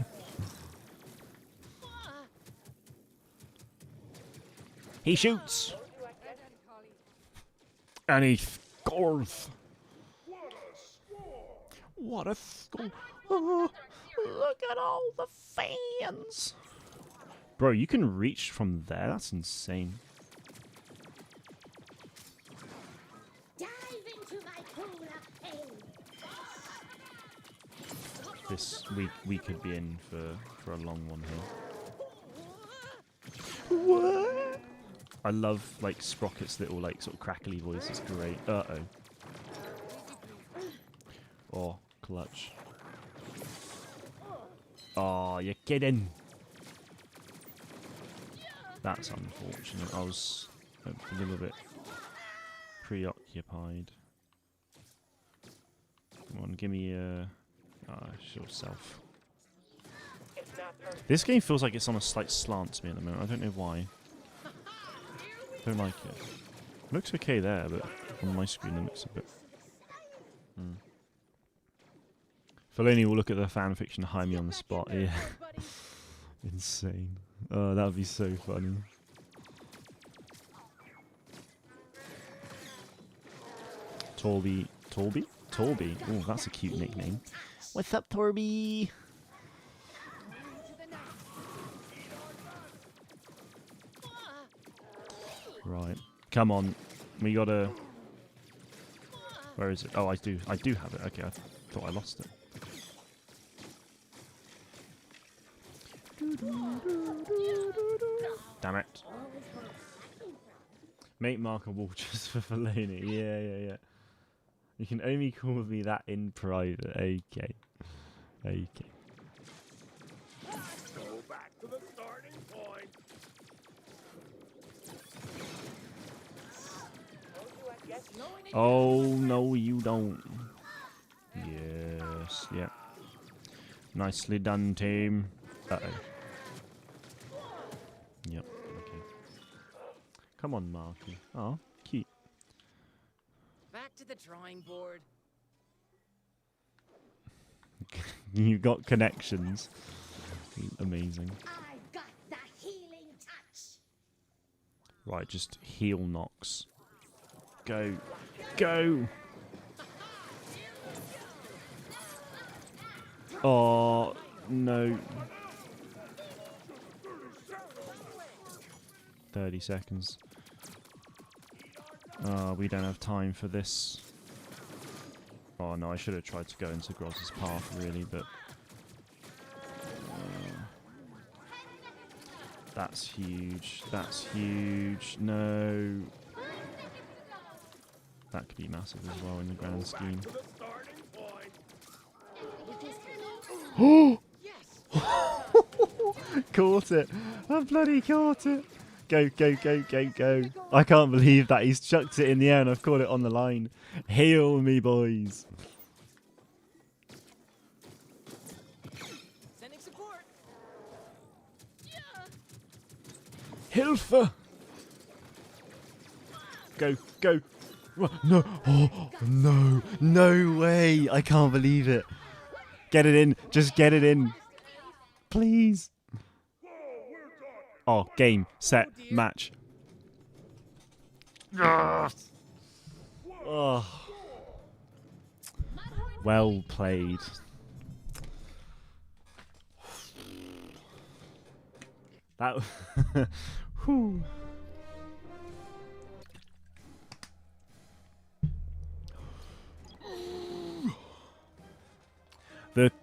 He shoots! And he scores! What a score! Oh, look at all the fans! Bro, you can reach from there? That's insane. Dive into my pool of pain. This we could be in for a long one here. What? I love like Sprocket's little like sort of crackly voice. It's great. Uh-oh. Oh, clutch. Oh, you're kidding. That's unfortunate. I was a little bit preoccupied. Come on, give me a short self. This game feels like it's on a slight slant to me at the moment. I don't know why. Don't like it. Looks okay there, but on my screen it looks a bit. Filoni will look at the fanfiction and hire me on the spot. Yeah. Insane. Oh, that would be so funny. Torby. Torby? Torby. Oh, that's a cute nickname. What's up, Torby? Right. Come on. We gotta... Where is it? Oh, I do have it. Okay, I thought I lost it. Damn it. Make Mark a wall just for Filoni. Yeah. You can only call me that in private. Okay. Go back to the starting point. Oh, no, you don't. Yes, yeah. Nicely done, team. Uh-oh. Yep, okay. Come on, Marky. Oh, cute. Back to the drawing board. You got connections. Amazing. I've got the healing touch. Right, just heal Nox. Go. Go! Oh, no. 30 seconds. Oh, we don't have time for this. Oh no, I should have tried to go into Groz's path really, but... that's huge. That's huge. No. That could be massive as well in the grand scheme. Oh! Caught it! I bloody caught it! Go, go, go, go, go. I can't believe that he's chucked it in the air and I've caught it on the line. Heal me, boys. Hilfe! Go, go. No. Oh, no. No way. I can't believe it. Get it in. Just get it in. Please. Oh, game, set, match. Yes. Oh. Well played. That. Whew.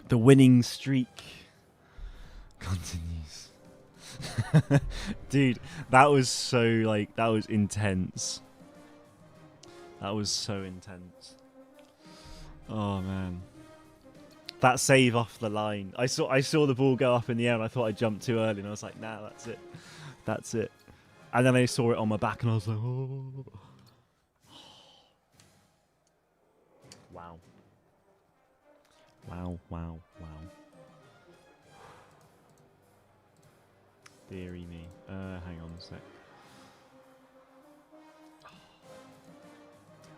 The winning streak continues. Dude, that was so that was intense. That was so intense. Oh man. That save off the line. I saw the ball go up in the air and I thought I jumped too early and I was like, nah, that's it. That's it. And then I saw it on my back and I was like, oh. Wow. Wow, wow, wow. Deary me. Hang on a sec.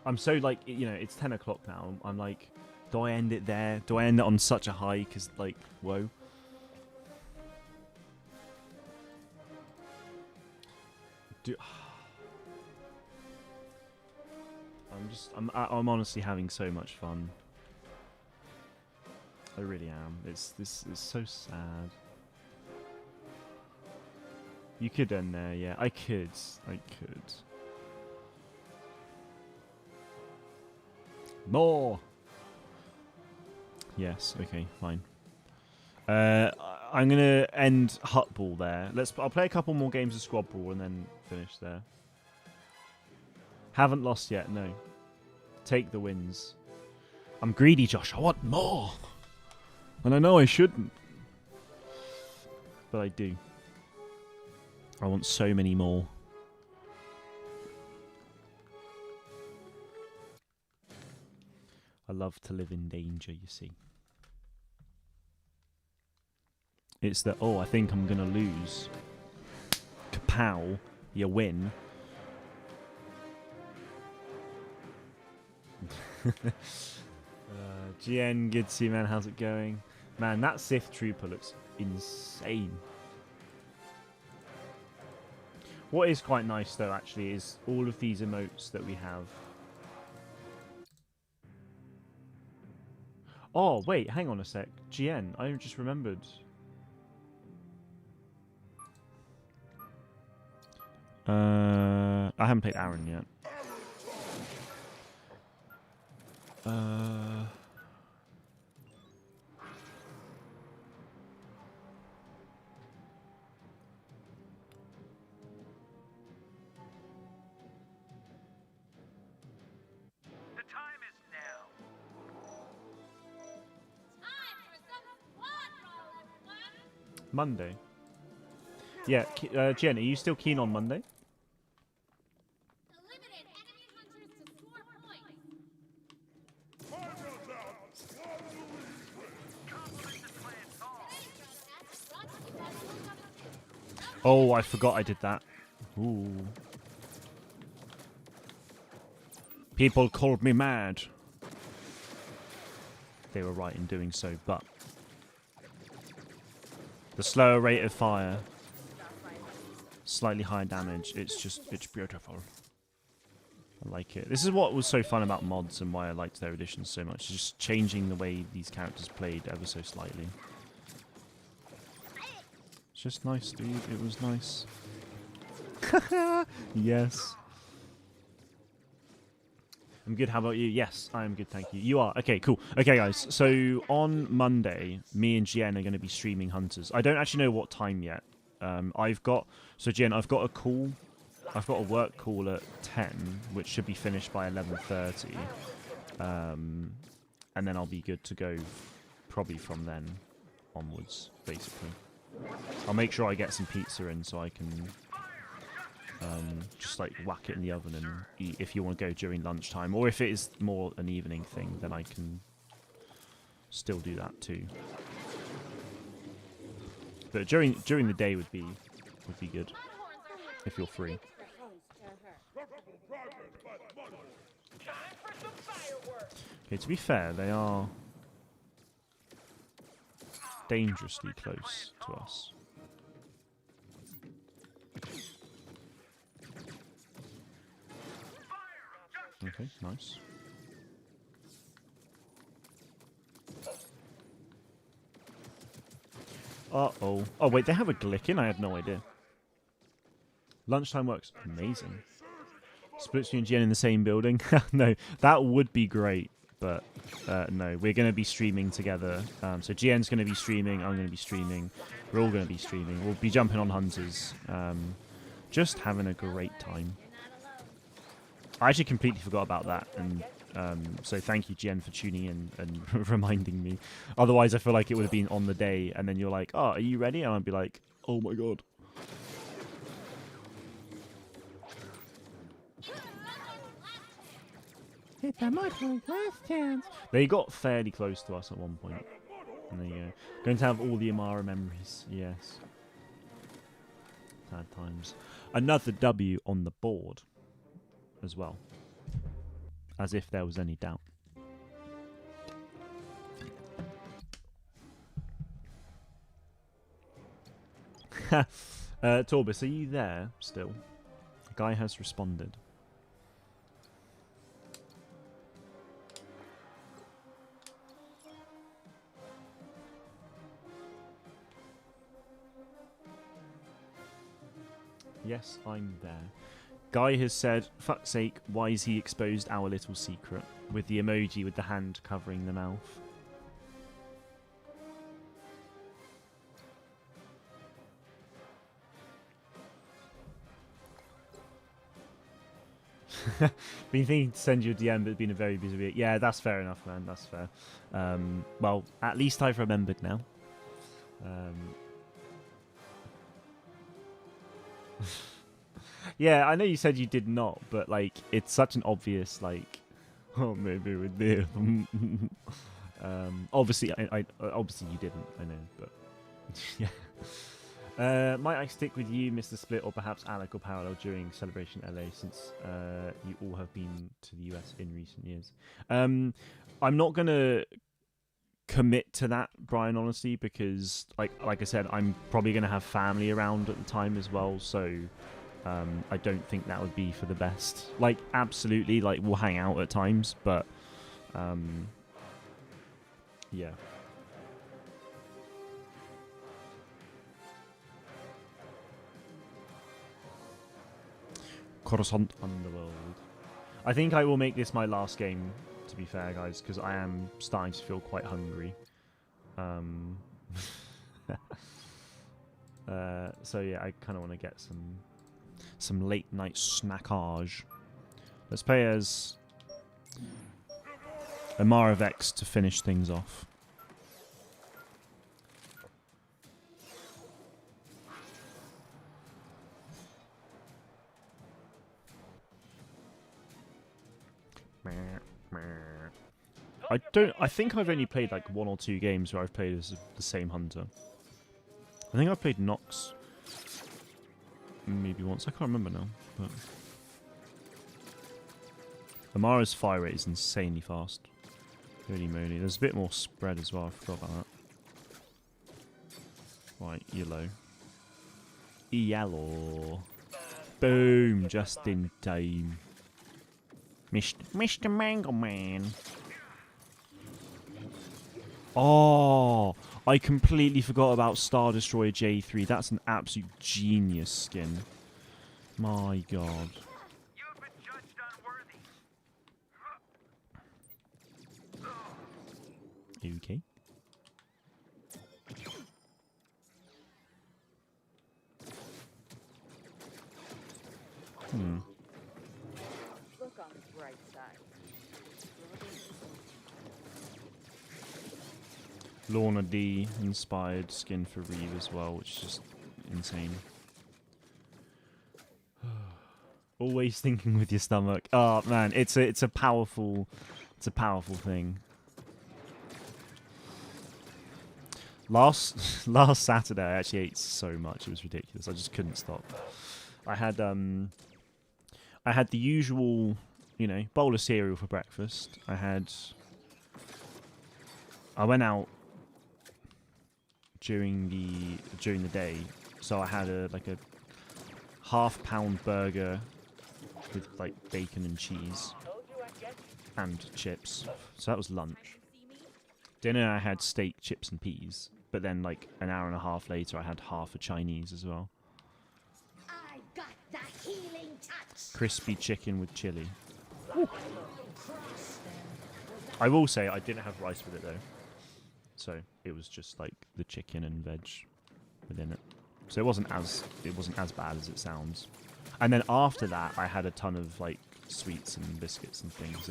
I'm so it's 10 o'clock now. I'm like, do I end it there? Do I end it on such a high? Because, whoa. I'm honestly having so much fun. I really am. This is so sad. You could end there, yeah. I could. More. Yes. Okay. Fine. I'm gonna end Hut Ball there. I'll play a couple more games of Squad Ball and then finish there. Haven't lost yet. No. Take the wins. I'm greedy, Josh. I want more. And I know I shouldn't. But I do. I want so many more. I love to live in danger, you see. It's that, oh, I think I'm going to lose. Kapow. You win. GN, good to see you, man. How's it going? Man, that Sith Trooper looks insane. What is quite nice, though, actually, is all of these emotes that we have. Oh, wait, hang on a sec. GN, I just remembered. I haven't played Aaron yet. Monday. Yeah, Jen, are you still keen on Monday? Eliminate enemy hunters to score points. Oh, I forgot I did that. Ooh. People called me mad. They were right in doing so, but the slower rate of fire, slightly higher damage, it's beautiful. I like it. This is what was so fun about mods and why I liked their editions so much. Just changing the way these characters played ever so slightly. It's just nice, dude. It was nice. Yes. I'm good. How about you? Yes, I am good. Thank you. You are? Okay, cool. Okay, guys. So on Monday, me and Gian are going to be streaming Hunters. I don't actually know what time yet. I've got a call. I've got a work call at 10, which should be finished by 11:30. And then I'll be good to go probably from then onwards, basically. I'll make sure I get some pizza in so I can just whack it in the oven and eat if you want to go during lunchtime. Or if it is more an evening thing, then I can still do that too. But during the day would be good. if you're free. Okay, to be fair, they are dangerously close to us. Okay, nice. Uh-oh. Oh, wait, they have a Glickin? I had no idea. Lunchtime works amazing. Splits you and Jen in the same building? No, that would be great, but no. We're going to be streaming together. So GN's going to be streaming, I'm going to be streaming. We're all going to be streaming. We'll be jumping on Hunters. Just having a great time. I actually completely forgot about that, and so thank you, GN, for tuning in and reminding me. Otherwise, I feel like it would have been on the day, and then you're like, oh, are you ready? And I'd be like, oh my god. Hit that microphone, last chance. They got fairly close to us at one point. And there you go. Going to have all the Amara memories. Yes. Sad times. Another W on the board as well. As if there was any doubt. Torbis, are you there still? The guy has responded. Yes, I'm there. Guy has said, fuck's sake, why is he exposed our little secret? With the emoji with the hand covering the mouth. Been thinking to send you a DM, but it's been a very busy week. Yeah, that's fair enough, man. That's fair. Well, at least I've remembered now. Yeah, I know you said you did not, but like it's such an obvious like, oh, maybe with this. Obviously, I obviously you didn't. I know, but yeah. Might I stick with you, Mr. Split, or perhaps Alec or Parallel during Celebration LA, since you all have been to the US in recent years? I'm not gonna commit to that, Brian, honestly, because like I said, I'm probably gonna have family around at the time as well, so I don't think that would be for the best. Like, absolutely, like we'll hang out at times, but yeah. Coruscant Underworld. I think I will make this my last game, to be fair, guys, because I am starting to feel quite hungry. So yeah, I kind of want to get some late night snackage. Let's play as Amara Vex to finish things off. I think I've only played like 1 or 2 games where I've played as the same hunter. I think I've played Nox maybe once. I can't remember now. But Amara's fire rate is insanely fast. Holy moly. There's a bit more spread as well. I forgot about that. Right, yellow. Yellow. Boom. Just in time. Mr. Mango Man. Oh, I completely forgot about Star Destroyer J3. That's an absolute genius skin. My god. You've been judged unworthy. Okay. Look on the bright side. Lorna D inspired skin for Reeve as well, which is just insane. Always thinking with your stomach. Oh man, it's a powerful thing. Last Saturday I actually ate so much, it was ridiculous. I just couldn't stop. I had the usual, bowl of cereal for breakfast. I went out during the day, so I had a half-pound burger with like bacon and cheese and chips. So that was lunch. Dinner I had steak, chips and peas, but then like an hour and a half later I had half a Chinese as well. I got the healing touch. Crispy chicken with chili. Ooh. I will say I didn't have rice with it though. So it was just like the chicken and veg within it. So it wasn't as bad as it sounds. And then after that I had a ton of like sweets and biscuits and things.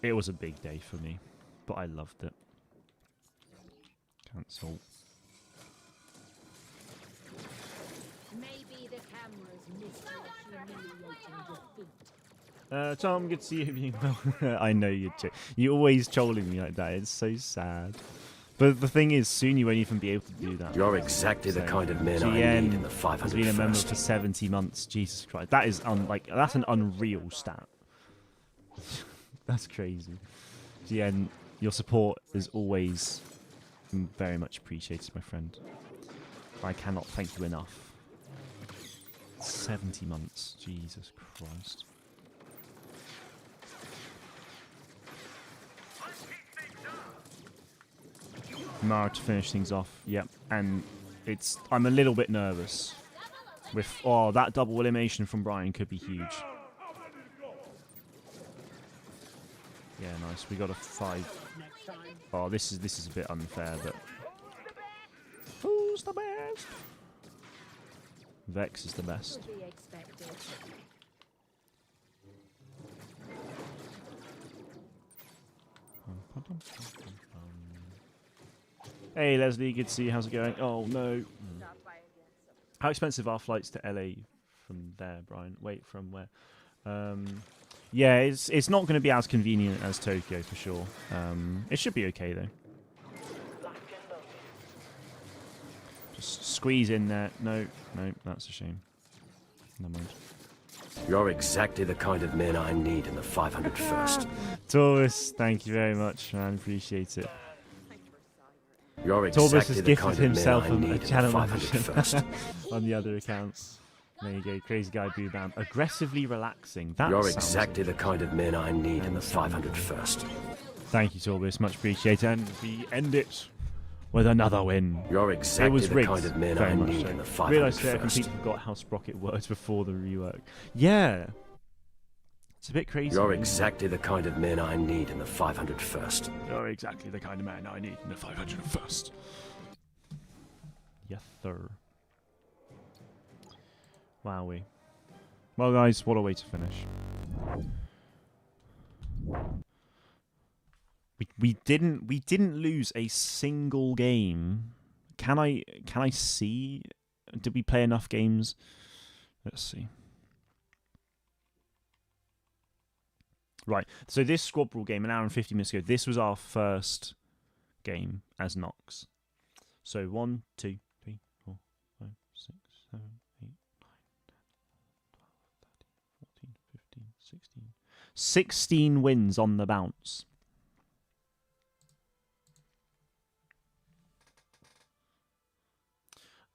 It was a big day for me, but I loved it. Cancel. Maybe the cameras missed your humiliating defeat. Tom, good to see you being well. I know you too. You're always trolling me like that. It's so sad. But the thing is, soon you won't even be able to do that. You're exactly the kind of men I GN need in the 500 has been a member first. for 70 months. Jesus Christ. That is that's an unreal stat. That's crazy. GN, your support is always very much appreciated, my friend. I cannot thank you enough. 70 months. Jesus Christ. Mara to finish things off. Yep. And I'm a little bit nervous. That double elimination from Brian could be huge. Yeah, nice. We got a 5. Oh, this is a bit unfair, but who's the best? Vex is the best. To be expected. Hey Leslie, good to see you. How's it going? Oh no. How expensive are flights to LA from there, Brian? Wait, from where? Yeah, it's not going to be as convenient as Tokyo for sure. It should be okay though. Just squeeze in there. No, that's a shame. Never mind. You're exactly the kind of men I need in the 501st. Taurus, thank you very much, man. Appreciate it. You're Taurus exactly has the gifted kind of men himself I a need in the channel membership 501st. on the other accounts. There you go, Crazy Guy Boo Bam. Aggressively relaxing. That You're sounds exactly the kind of men I need in the 501st. Thank you, Taurus. Much appreciated. And we end it with another win. You're It exactly was the rigged, kind of men very I much need so. in the Realised I 501st. completely forgot how Sprocket worked before the rework. Yeah. It's a bit crazy. You're isn't it? exactly the kind of men I need in the 501st. You're exactly the kind of man I need in the 501st. Yes, sir. Wowee. Well, guys, what a way to finish. We didn't lose a single game. Can I see? Did we play enough games? Let's see. Right. So this Squad Brawl game, an hour and 50 minutes ago, this was our first game as Nox. So 1, 2, 3, 4, 5, 6, 7, 8, 9, 10, 11, 12, 13, 14, 15, 16. 16 wins on the bounce.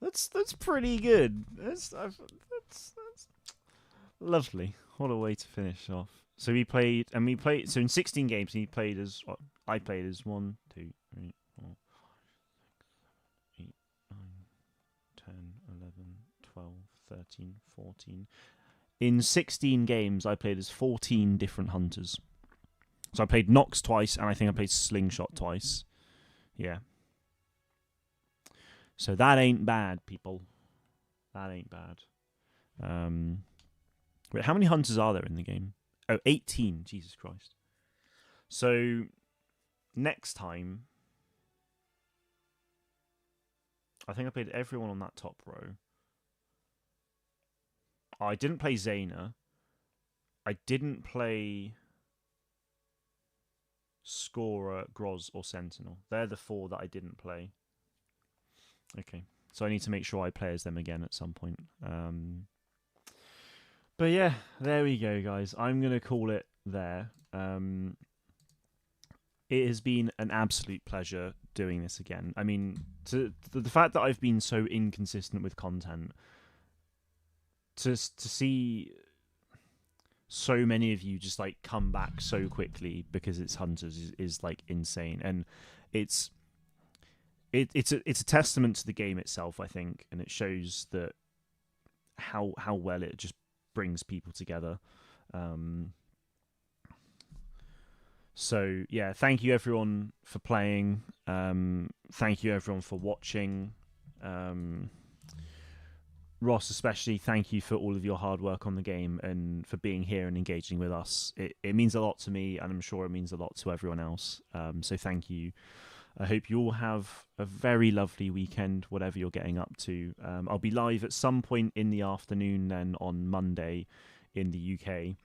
That's pretty good. That's lovely. What a way to finish off. So we played. So in 16 games, he played as. I played as 1, 2, 3, 4, 5, 6, 7, 8, 9, 10, 11, 12, 13, 14. In 16 games, I played as 14 different hunters. So I played Nox twice, and I think I played Slingshot twice. Yeah. So that ain't bad, people. That ain't bad. Wait, how many hunters are there in the game? Oh, 18. Jesus Christ. So next time, I think I played everyone on that top row. I didn't play Zaina. I didn't play Scorer, Groz, or Sentinel. They're the 4 that I didn't play. Okay, so I need to make sure I play as them again at some point. But yeah, there we go, guys. I'm gonna call it there. It has been an absolute pleasure doing this again. I mean, the fact that I've been so inconsistent with content, to see so many of you just like come back so quickly because it's Hunters is like insane, and it's a testament to the game itself, I think, and it shows that how well it just brings people together. So yeah, thank you everyone for playing. Thank you everyone for watching. Ross, especially, thank you for all of your hard work on the game and for being here and engaging with us. It means a lot to me, and I'm sure it means a lot to everyone else. So thank you. I hope you all have a very lovely weekend, whatever you're getting up to. I'll be live at some point in the afternoon then on Monday in the UK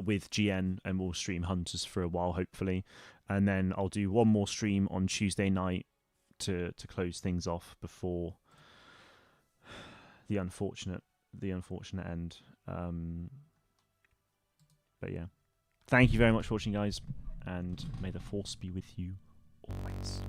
with GN, and we'll stream Hunters for a while, hopefully. And then I'll do one more stream on Tuesday night to close things off before the unfortunate end. But yeah, thank you very much for watching, guys, and may the force be with you always.